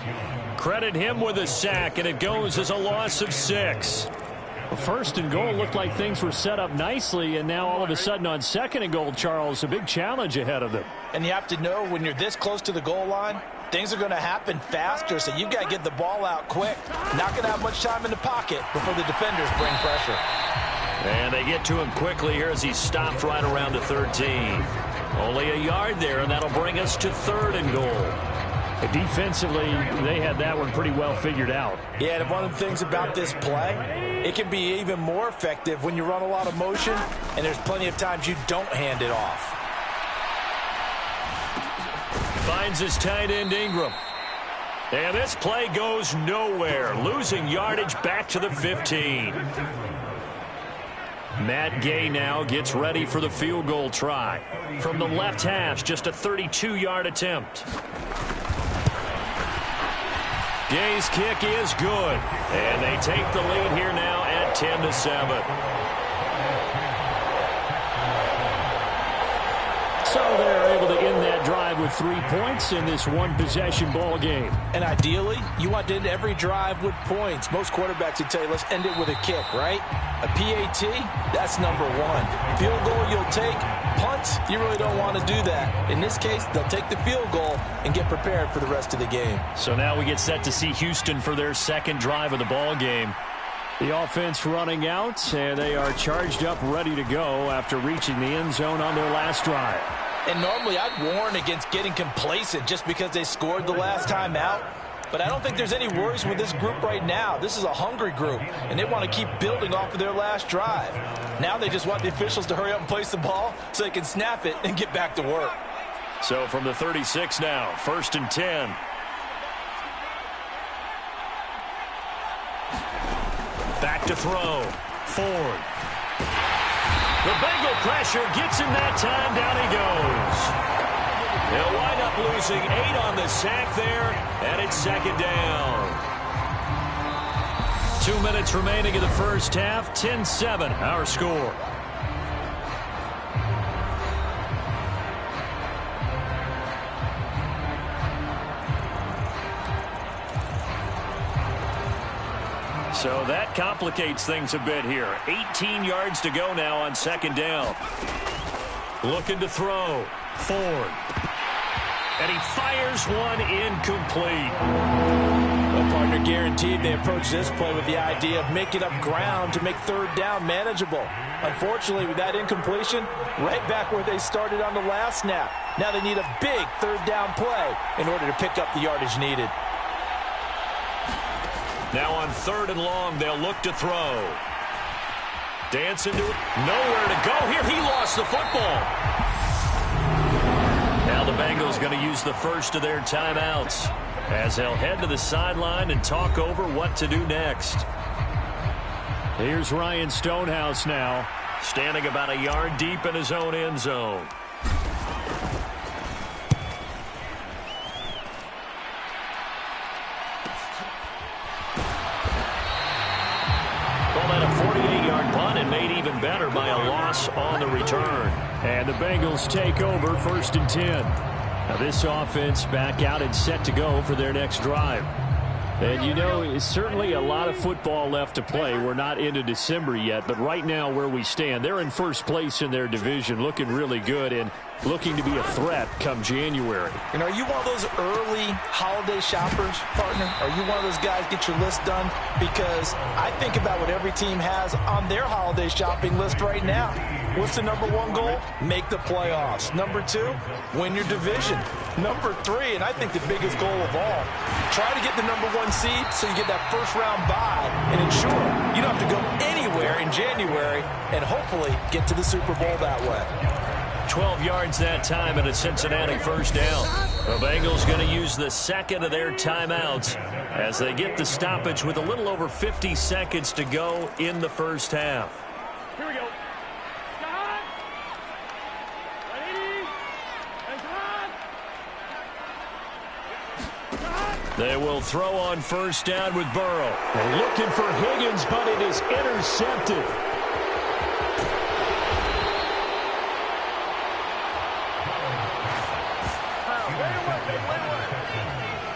Credit him with a sack, and it goes as a loss of 6. 1st and goal looked like things were set up nicely, and now all of a sudden on 2nd and goal, Charles, a big challenge ahead of them. And you have to know when you're this close to the goal line, things are going to happen faster, so you've got to get the ball out quick. Not going to have much time in the pocket before the defenders bring pressure. And they get to him quickly here as he stopped right around the 13. Only a yard there, and that'll bring us to 3rd and goal. Defensively, they had that one pretty well figured out. Yeah, and one of the things about this play, it can be even more effective when you run a lot of motion, and there's plenty of times you don't hand it off. Finds his tight end Ingram. And this play goes nowhere. Losing yardage back to the 15. Matt Gay now gets ready for the field goal try. From the left hash, just a 32-yard attempt. Gay's kick is good. And they take the lead here now at 10-7. So they're able to end that drive with 3 points in this one-possession ball game. And ideally, you want to end every drive with points. Most quarterbacks would tell you, let's end it with a kick, right? A PAT, that's number 1. Field goal you'll take. Punts, you really don't want to do that. In this case, they'll take the field goal and get prepared for the rest of the game. So now we get set to see Houston for their second drive of the ball game. The offense running out, and they are charged up, ready to go after reaching the end zone on their last drive. And normally I'd warn against getting complacent just because they scored the last time out. But I don't think there's any worries with this group right now. This is a hungry group, and they want to keep building off of their last drive. Now they just want the officials to hurry up and place the ball so they can snap it and get back to work. So from the 36 now, 1st and 10. Back to throw. Ford. The Bengal pressure gets him that time. Down he goes. They'll wind up losing 8 on the sack there, and it's second down. 2 minutes remaining in the first half. 10-7, our score. So that complicates things a bit here. 18 yards to go now on second down. Looking to throw. Ford. And he fires one incomplete. Well, partner, guaranteed they approach this play with the idea of making up ground to make third down manageable. Unfortunately, with that incompletion, right back where they started on the last snap. Now they need a big third down play in order to pick up the yardage needed. Now on third and long, they'll look to throw. Dance into it. Nowhere to go here. He lost the football. Now the Bengals going to use the first of their timeouts as they'll head to the sideline and talk over what to do next. Here's Ryan Stonehouse now, standing about a yard deep in his own end zone. Call that a 48-yard punt and made even better by a loss on the return. And the Bengals take over 1st and 10. Now this offense back out and set to go for their next drive. And, you know, it's certainly a lot of football left to play. We're not into December yet, but right now where we stand, they're in first place in their division, looking really good and looking to be a threat come January. And are you one of those early holiday shoppers, partner? Are you one of those guys get your list done? Because I think about what every team has on their holiday shopping list right now. What's the number one goal? Make the playoffs. Number 2, win your division. Number 3, and I think the biggest goal of all, try to get the number 1 seed so you get that first round bye and ensure you don't have to go anywhere in January and hopefully get to the Super Bowl that way. 12 yards that time and a Cincinnati first down. The Bengals going to use the second of their timeouts as they get the stoppage with a little over 50 seconds to go in the first half. Here we go. They will throw on first down with Burrow. They're looking for Higgins, but it is intercepted.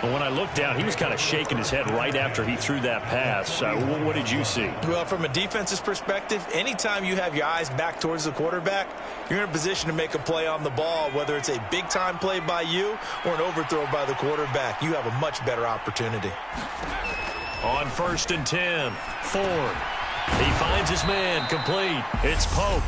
When I looked down, he was kind of shaking his head right after he threw that pass. What did you see? Well, from a defense's perspective, anytime you have your eyes back towards the quarterback, you're in a position to make a play on the ball, whether it's a big-time play by you or an overthrow by the quarterback. You have a much better opportunity. On 1st and 10, Ford. He finds his man, complete. It's Pope.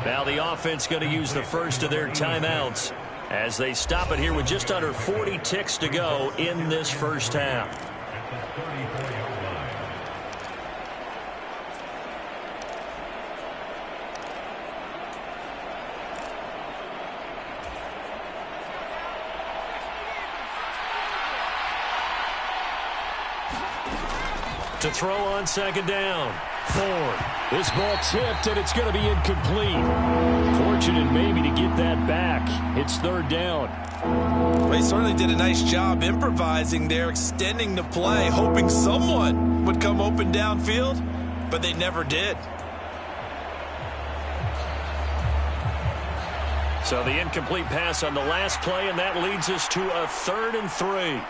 Now the offense going to use the first of their timeouts as they stop it here with just under 40 ticks to go in this first half. To throw on second down. Ford. This ball tipped, and it's going to be incomplete. Fortunate maybe to get that back. It's third down. Well, he certainly did a nice job improvising there, extending the play, hoping someone would come open downfield, but they never did. So the incomplete pass on the last play, and that leads us to a 3rd and 3.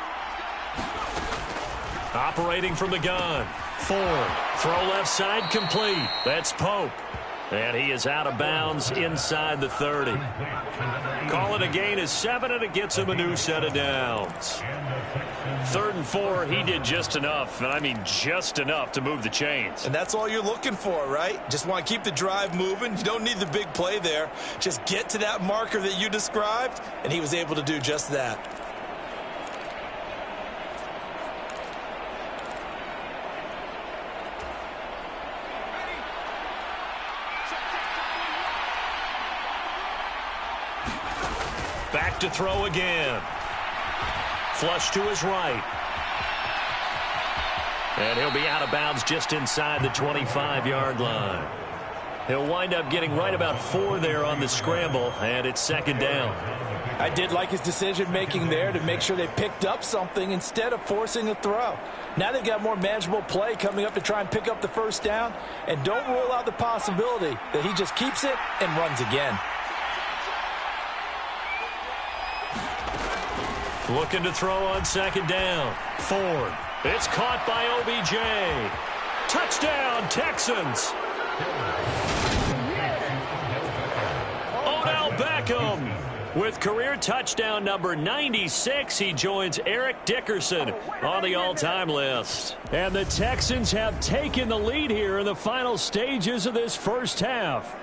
Operating from the gun. Ford. Throw left side complete. That's Pope. And he is out of bounds inside the 30. Call it a gain of 7, and it gets him a new set of downs. 3rd and 4, he did just enough, and I mean just enough to move the chains. And that's all you're looking for, right? Just want to keep the drive moving. You don't need the big play there. Just get to that marker that you described, and he was able to do just that. Back to throw again. Flush to his right. And he'll be out of bounds just inside the 25-yard line. He'll wind up getting right about 4 there on the scramble, and it's second down. I did like his decision-making there to make sure they picked up something instead of forcing a throw. Now they've got more manageable play coming up to try and pick up the first down, and don't rule out the possibility that he just keeps it and runs again. Looking to throw on second down. Ford. It's caught by OBJ. Touchdown, Texans. Odell Beckham. With career touchdown number 96, he joins Eric Dickerson on the all-time list. And the Texans have taken the lead here in the final stages of this first half.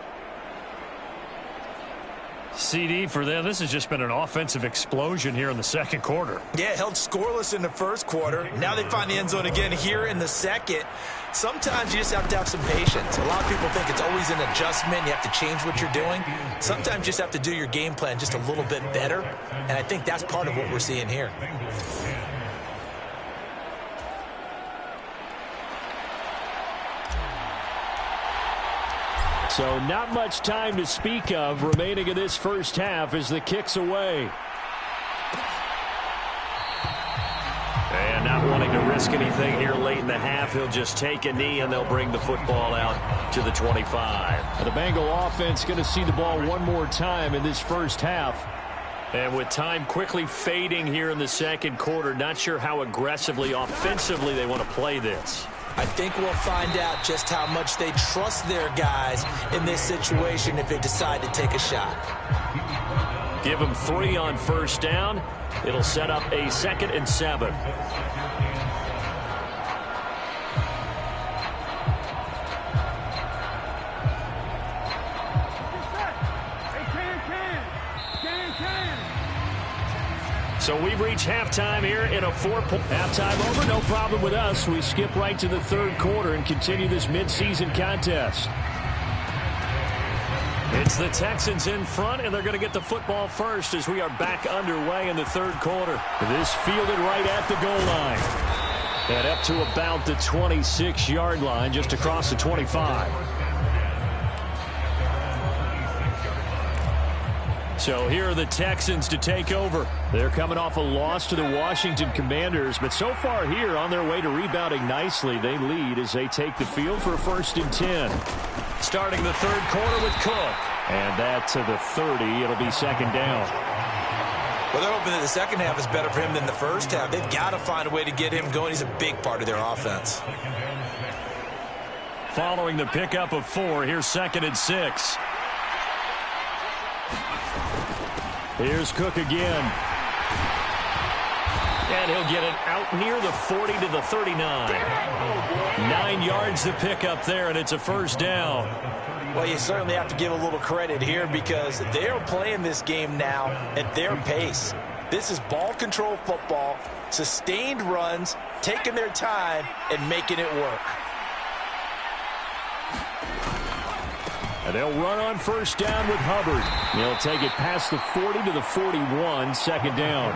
CD for them, this has just been an offensive explosion here in the second quarter. Yeah, held scoreless in the first quarter. Now they find the end zone again here in the second. Sometimes you just have to have some patience. A lot of people think it's always an adjustment. You have to change what you're doing. Sometimes you just have to do your game plan just a little bit better. And I think that's part of what we're seeing here. So not much time to speak of remaining in this first half as the kick's away. And not wanting to risk anything here late in the half, he'll just take a knee and they'll bring the football out to the 25. The Bengal offense going to see the ball one more time in this first half. And with time quickly fading here in the second quarter, not sure how aggressively, offensively they want to play this. I think we'll find out just how much they trust their guys in this situation if they decide to take a shot. Give them 3 on first down. It'll set up a 2nd and 7. So we've reached halftime here in a 4-point halftime over. No problem with us. We skip right to the third quarter and continue this midseason contest. It's the Texans in front, and they're going to get the football first as we are back underway in the third quarter. This fielded right at the goal line. And up to about the 26-yard line, just across the 25. So here are the Texans to take over. They're coming off a loss to the Washington Commanders, but so far here on their way to rebounding nicely. They lead as they take the field for a 1st and 10. Starting the third quarter with Cook. And that to the 30. It'll be second down. Well, they're hoping that the second half is better for him than the first half. They've got to find a way to get him going. He's a big part of their offense. Following the pickup of 4, here's 2nd and 6. Here's Cook again. And he'll get it out near the 40 to the 39. 9 yards to pick up there, and it's a first down. Well, you certainly have to give a little credit here because they're playing this game now at their pace. This is ball control football, sustained runs, taking their time, and making it work. And they'll run on first down with Hubbard. They'll take it past the 40 to the 41, second down.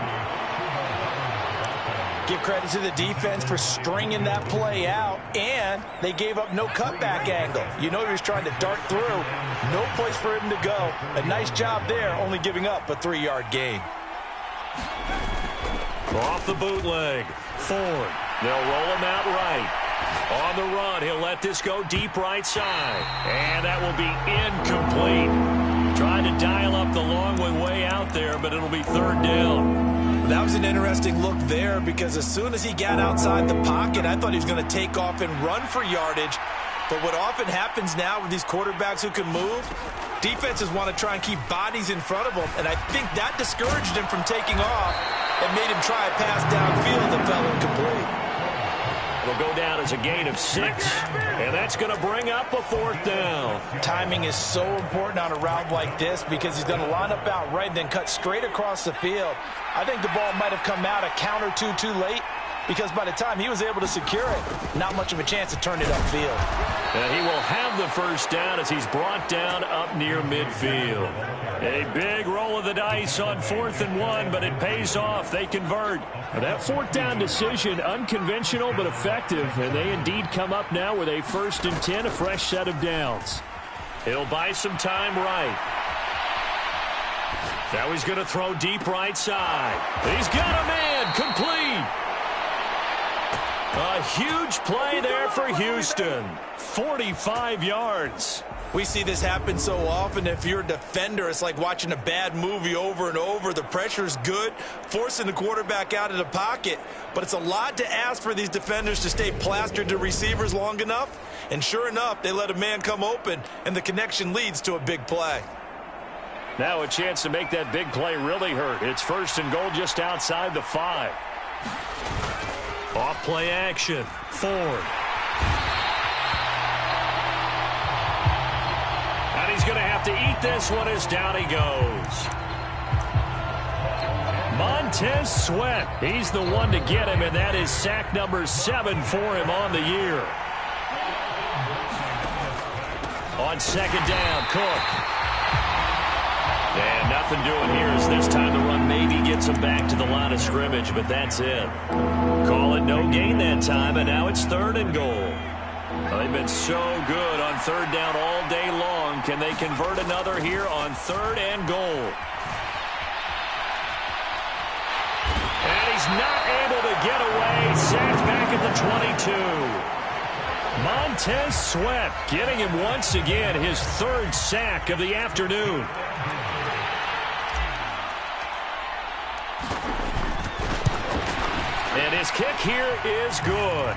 Give credit to the defense for stringing that play out, and they gave up no cutback angle. You know he was trying to dart through. No place for him to go. A nice job there, only giving up a 3-yard gain. Off the bootleg. Ford. They'll roll him out right. On the run, he'll let this go deep right side. And that will be incomplete. Trying to dial up the long way out there, but it'll be third down. That was an interesting look there because as soon as he got outside the pocket, I thought he was going to take off and run for yardage. But what often happens now with these quarterbacks who can move, defenses want to try and keep bodies in front of them. And I think that discouraged him from taking off and made him try a pass downfield that fell incomplete. It'll go down as a gain of 6, and that's going to bring up a 4th down. Timing is so important on a route like this because he's going to line up out right and then cut straight across the field. I think the ball might have come out a count or two too late because by the time he was able to secure it, not much of a chance to turn it upfield. And he will have the first down as he's brought down up near midfield. A big roll of the dice on 4th and 1, but it pays off. They convert. That 4th down decision, unconventional but effective, and they indeed come up now with a 1st and 10, a fresh set of downs. He'll buy some time right. Now he's going to throw deep right side. He's got a man. Complete. A huge play there for Houston. 45 yards. We see this happen so often. If you're a defender, it's like watching a bad movie over and over. The pressure is good, forcing the quarterback out of the pocket. But it's a lot to ask for these defenders to stay plastered to receivers long enough. And sure enough, they let a man come open, and the connection leads to a big play. Now a chance to make that big play really hurt. It's 1st and goal just outside the 5. Off play action. Ford. And he's going to have to eat this one as down he goes. Montez Sweat. He's the one to get him, and that is sack number 7 for him on the year. On 2nd down, Cook. And nothing doing here as this time the run maybe gets him back to the line of scrimmage, but that's it. Call it no gain that time, and now it's 3rd and goal. They've been so good on 3rd down all day long. Can they convert another here on 3rd and goal? And he's not able to get away. Sacked back at the 22. Montez Sweat getting him once again his 3rd sack of the afternoon. And his kick here is good.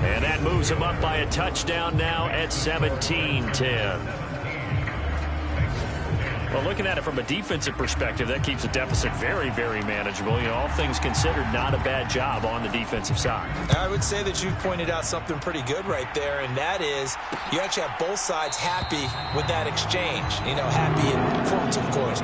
And that moves him up by a touchdown now at 17-10. Well, looking at it from a defensive perspective, that keeps the deficit very, very manageable. You know, all things considered, not a bad job on the defensive side. I would say that you've pointed out something pretty good right there, and that is you actually have both sides happy with that exchange. You know, happy in quotes, of course.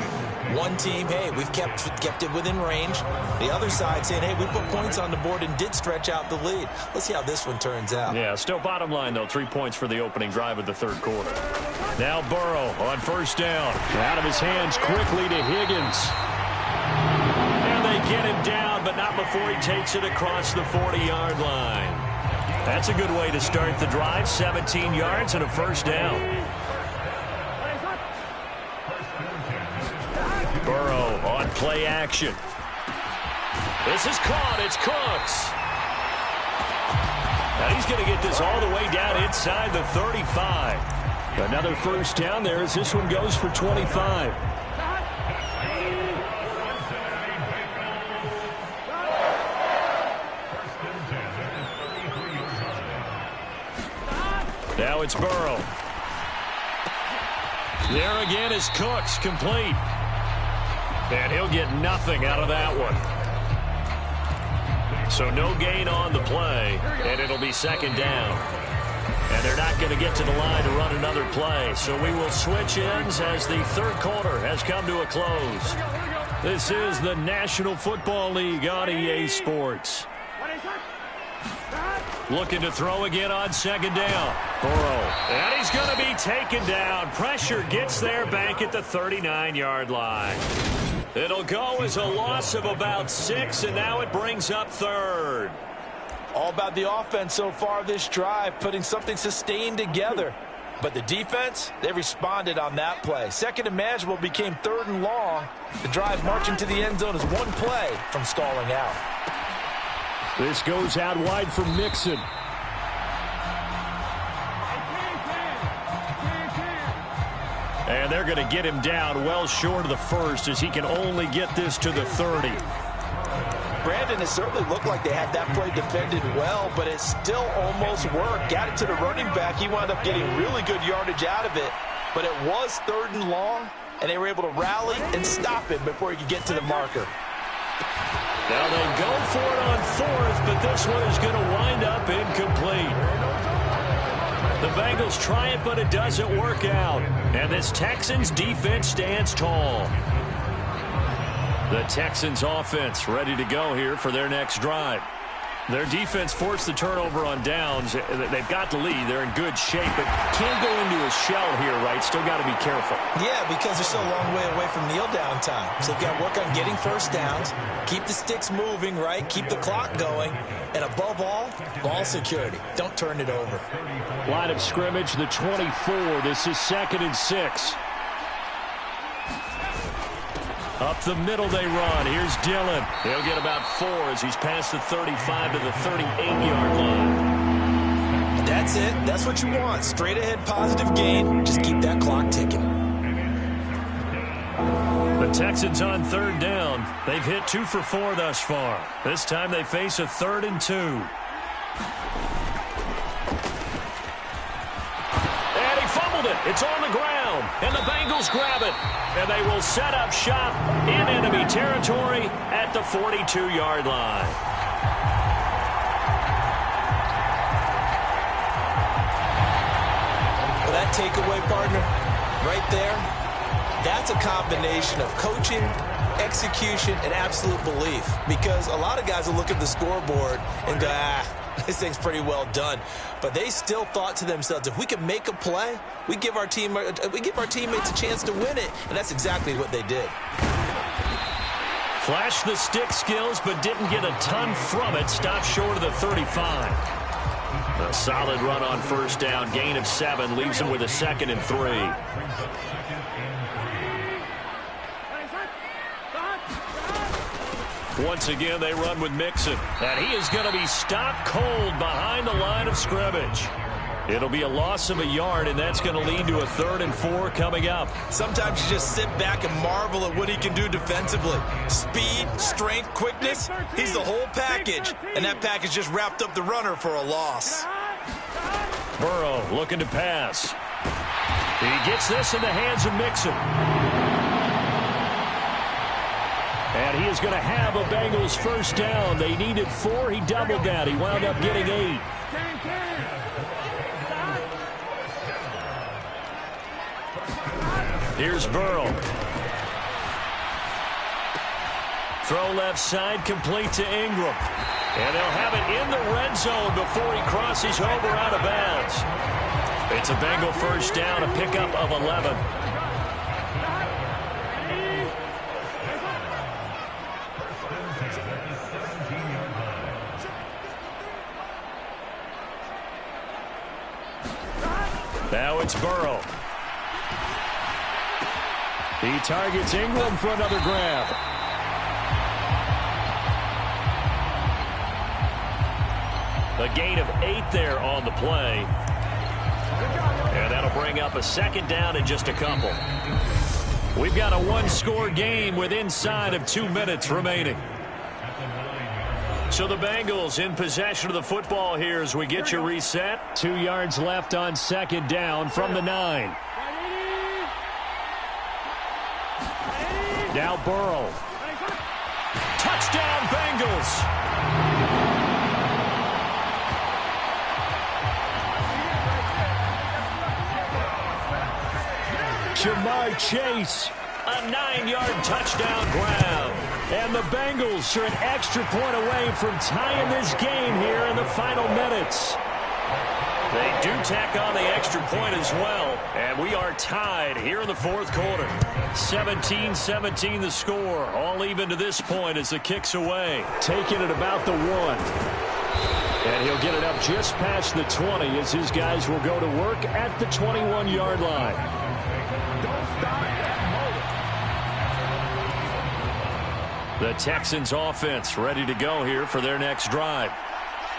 One team, hey, we've kept it within range. The other side saying, hey, we put points on the board and did stretch out the lead. Let's see how this one turns out. Yeah, still bottom line, though, 3 points for the opening drive of the 3rd quarter. Now Burrow on 1st down. Out of his hands quickly to Higgins. And they get him down, but not before he takes it across the 40-yard line. That's a good way to start the drive. 17 yards and a 1st down. Burrow on play action. This is caught. It's Cooks. Now he's going to get this all the way down inside the 35. Another 1st down there as this one goes for 25. Now it's Burrow. There again is Cooks, complete. And he'll get nothing out of that one. So no gain on the play, and it'll be 2nd down. And they're not going to get to the line to run another play. So we will switch ends as the 3rd quarter has come to a close. This is the National Football League on EA Sports. Looking to throw again on 2nd down. Burrow. And he's going to be taken down. Pressure gets there back at the 39-yard line. It'll go as a loss of about 6, and now it brings up 3rd. All about the offense so far this drive, putting something sustained together. But the defense, they responded on that play. 2nd and manageable became 3rd and long. The drive marching to the end zone is one play from stalling out. This goes out wide for Mixon. And they're going to get him down well short of the 1st as he can only get this to the 30. Brandon, it certainly looked like they had that play defended well, but it still almost worked. Got it to the running back. He wound up getting really good yardage out of it, but it was 3rd and long, and they were able to rally and stop him before he could get to the marker. Now they go for it on 4th, but this one is going to wind up incomplete. The Bengals try it, but it doesn't work out. And this Texans defense stands tall. The Texans offense ready to go here for their next drive. Their defense forced the turnover on downs. They've got the lead. They're in good shape, but can't go into a shell here, right? Still got to be careful. Yeah, because they're still a long way away from kneel down time. So they've got to work on getting first downs, keep the sticks moving, right? Keep the clock going. And above all, ball security. Don't turn it over. Line of scrimmage, the 24. This is 2nd and 6. Up the middle they run. Here's Dillon. He'll get about 4 as he's past the 35 to the 38-yard line. That's it. That's what you want. Straight ahead positive gain. Just keep that clock ticking. The Texans on 3rd down. They've hit 2 for 4 thus far. This time they face a 3rd and 2. And he fumbled it. It's on the ground. And the Bengals grab it. And they will set up shop in enemy territory at the 42-yard line. Well, that takeaway, partner, right there, that's a combination of coaching, execution, and absolute belief. Because a lot of guys will look at the scoreboard and go, this thing's pretty well done. But they still thought to themselves, if we can make a play, we give our teammates a chance to win it. And that's exactly what they did. Flashed the stick skills, but didn't get a ton from it. Stopped short of the 35. A solid run on 1st down. Gain of 7 leaves him with a 2nd and 3. Once again, they run with Mixon. And he is going to be stopped cold behind the line of scrimmage. It'll be a loss of a yard, and that's going to lead to a 3rd and 4 coming up. Sometimes you just sit back and marvel at what he can do defensively. Speed, strength, quickness, he's the whole package. And that package just wrapped up the runner for a loss. Burrow looking to pass. He gets this in the hands of Mixon. And he is going to have a Bengals 1st down. They needed 4. He doubled that. He wound up getting 8. Here's Burrow. Throw left side, complete to Ingram. And they'll have it in the red zone before he crosses over out of bounds. It's a Bengal 1st down, a pickup of 11. Now it's Burrow. He targets Ingram for another grab. A gain of 8 there on the play. And that'll bring up a 2nd down in just a couple. We've got a 1-score game with inside of 2 minutes remaining. So the Bengals in possession of the football here as we get you reset. 2 yards left on 2nd down from the 9. Now Burrow. Touchdown Bengals. Jamar Chase. A 9-yard touchdown grab. And the Bengals are an extra point away from tying this game here in the final minutes. They do tack on the extra point as well. And we are tied here in the 4th quarter. 17-17 the score. All even to this point as the kick's away. Taking it about the 1. And he'll get it up just past the 20 as his guys will go to work at the 21-yard line. The Texans offense ready to go here for their next drive.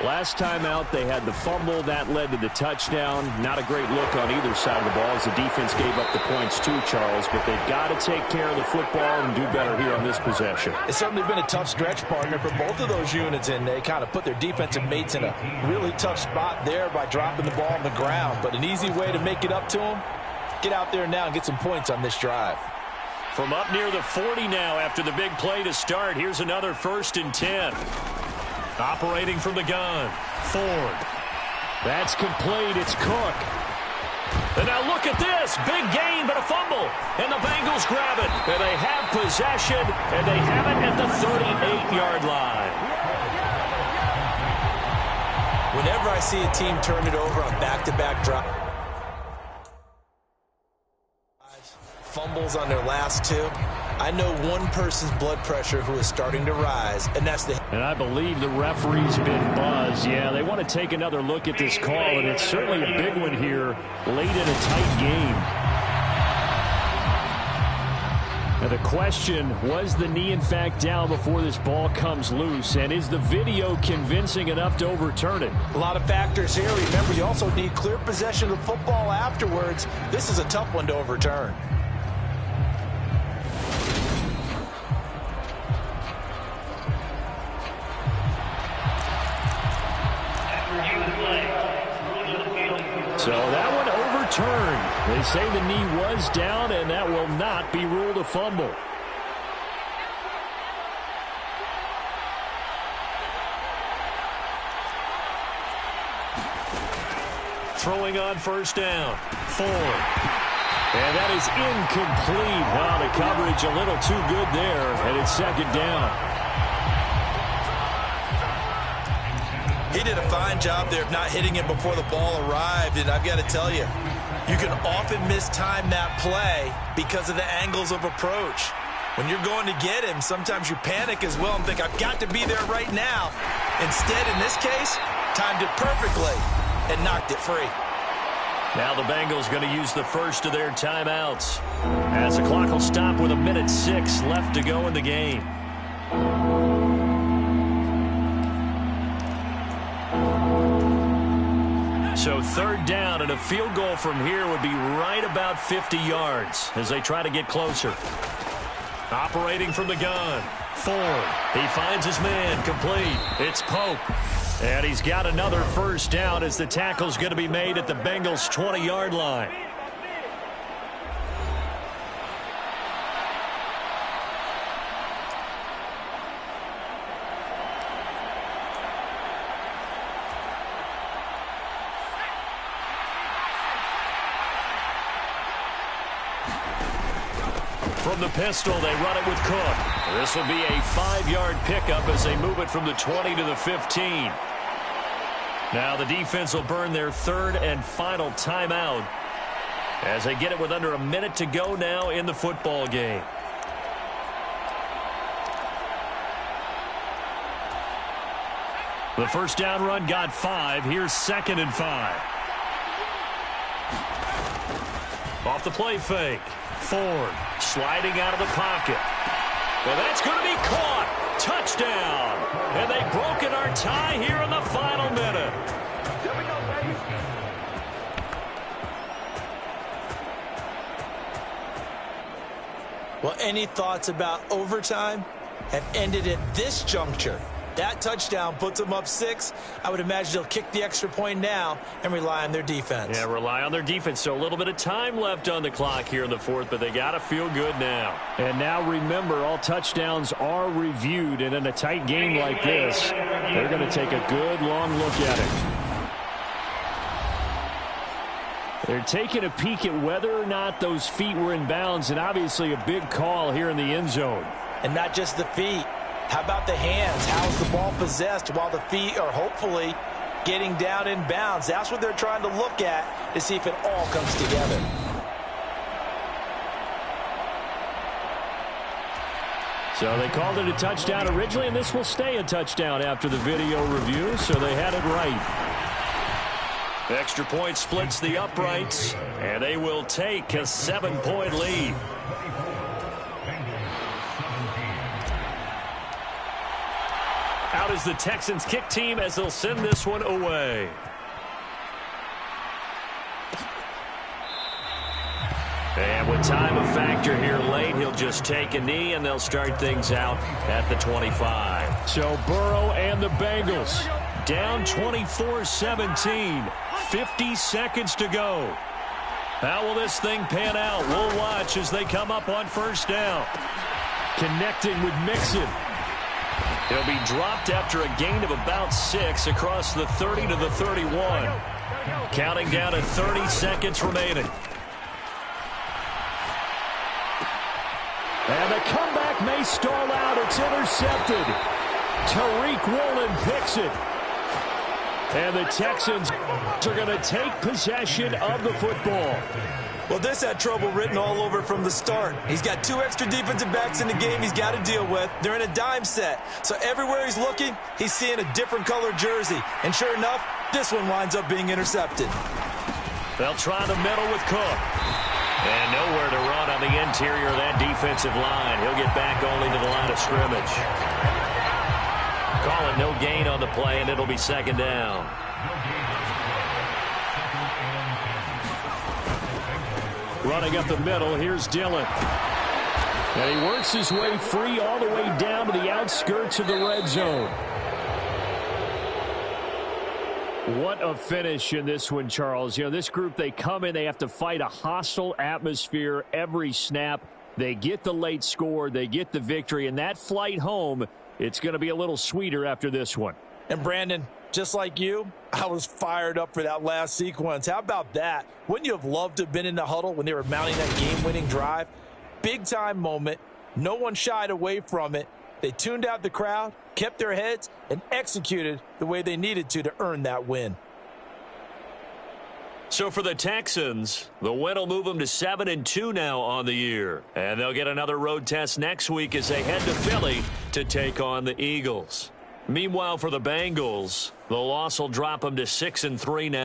Last time out, they had the fumble. That led to the touchdown. Not a great look on either side of the ball as the defense gave up the points too, Charles. But they've got to take care of the football and do better here on this possession. It's certainly been a tough stretch, partner, for both of those units, and they kind of put their defensive mates in a really tough spot there by dropping the ball on the ground. But an easy way to make it up to them, get out there now and get some points on this drive. From up near the 40 now after the big play to start, here's another 1st and 10. Operating from the gun, Ford. That's complete. It's Cook. And now look at this. Big gain, but a fumble. And the Bengals grab it. And they have possession, and they have it at the 38-yard line. Whenever I see a team turn it over on back-to-back drives, fumbles on their last two, I know one person's blood pressure who is starting to rise, and that's the... And I believe the referee's been buzzed. Yeah, they want to take another look at this call, and it's certainly a big one here late in a tight game. Now the question, was the knee in fact down before this ball comes loose? And is the video convincing enough to overturn it? A lot of factors here. Remember, you also need clear possession of the football afterwards. This is a tough one to overturn. So that one overturned. They say the knee was down, and that will not be ruled a fumble. Throwing on first down. Ford. And that is incomplete. Well, the coverage a little too good there, and it's second down. He did a fine job there of not hitting it before the ball arrived, and I've got to tell you, you can often mistime that play because of the angles of approach. When you're going to get him, sometimes you panic as well and think, I've got to be there right now. Instead, in this case, timed it perfectly and knocked it free. Now the Bengals going to use the first of their timeouts, as the clock will stop with 1:06 left to go in the game. So third down, and a field goal from here would be right about 50 yards as they try to get closer. Operating from the gun. Ford. He finds his man. Complete. It's Pope. And he's got another first down as the tackle's going to be made at the Bengals' 20-yard line. From the pistol, they run it with Cook. This will be a 5-yard pickup as they move it from the 20 to the 15. Now the defense will burn their third and final timeout as they get it with under a minute to go now in the football game. The first down run got 5. Here's 2nd and 5. Off the play fake. Ford sliding out of the pocket. Well, that's going to be caught. Touchdown. And they've broken our tie here in the final minute. Well, any thoughts about overtime have ended at this juncture? That touchdown puts them up 6. I would imagine they'll kick the extra point now and rely on their defense. Yeah, rely on their defense. So a little bit of time left on the clock here in the fourth, but they got to feel good now. And now remember, all touchdowns are reviewed, and in a tight game like this, they're going to take a good long look at it. They're taking a peek at whether or not those feet were in bounds, and obviously a big call here in the end zone. And not just the feet. How about the hands? How's the ball possessed while the feet are hopefully getting down in bounds? That's what they're trying to look at to see if it all comes together. So they called it a touchdown originally, and this will stay a touchdown after the video review, so they had it right. Extra point splits the uprights, and they will take a 7-point lead. Out is the Texans kick team as they'll send this one away. And with time a factor here late, he'll just take a knee, and they'll start things out at the 25. So Burrow and the Bengals down 24-17. 50 seconds to go. How will this thing pan out? We'll watch as they come up on first down. Connecting with Mixon. He'll be dropped after a gain of about 6 across the 30 to the 31. Counting down to 30 seconds remaining. And the comeback may stall out. It's intercepted. Tariq Woolen picks it. And the Texans are going to take possession of the football. Well, this had trouble written all over from the start. He's got 2 extra defensive backs in the game he's got to deal with. They're in a dime set. So everywhere he's looking, he's seeing a different color jersey. And sure enough, this one winds up being intercepted. They'll try the middle with Cook. And nowhere to run on the interior of that defensive line. He'll get back only to the line of scrimmage. Call it no gain on the play, and it'll be second down. Running up the middle, here's Dillon. And he works his way free all the way down to the outskirts of the red zone. What a finish in this one, Charles. You know, this group, they come in, they have to fight a hostile atmosphere every snap. They get the late score, they get the victory, and that flight home, it's going to be a little sweeter after this one. And Brandon, just like you, I was fired up for that last sequence. How about that? Wouldn't you have loved to have been in the huddle when they were mounting that game-winning drive? Big-time moment. No one shied away from it. They tuned out the crowd, kept their heads, and executed the way they needed to earn that win. So for the Texans, the win will move them to 7-2 now on the year. And they'll get another road test next week as they head to Philly to take on the Eagles. Meanwhile, for the Bengals, the loss will drop them to 6-3 now.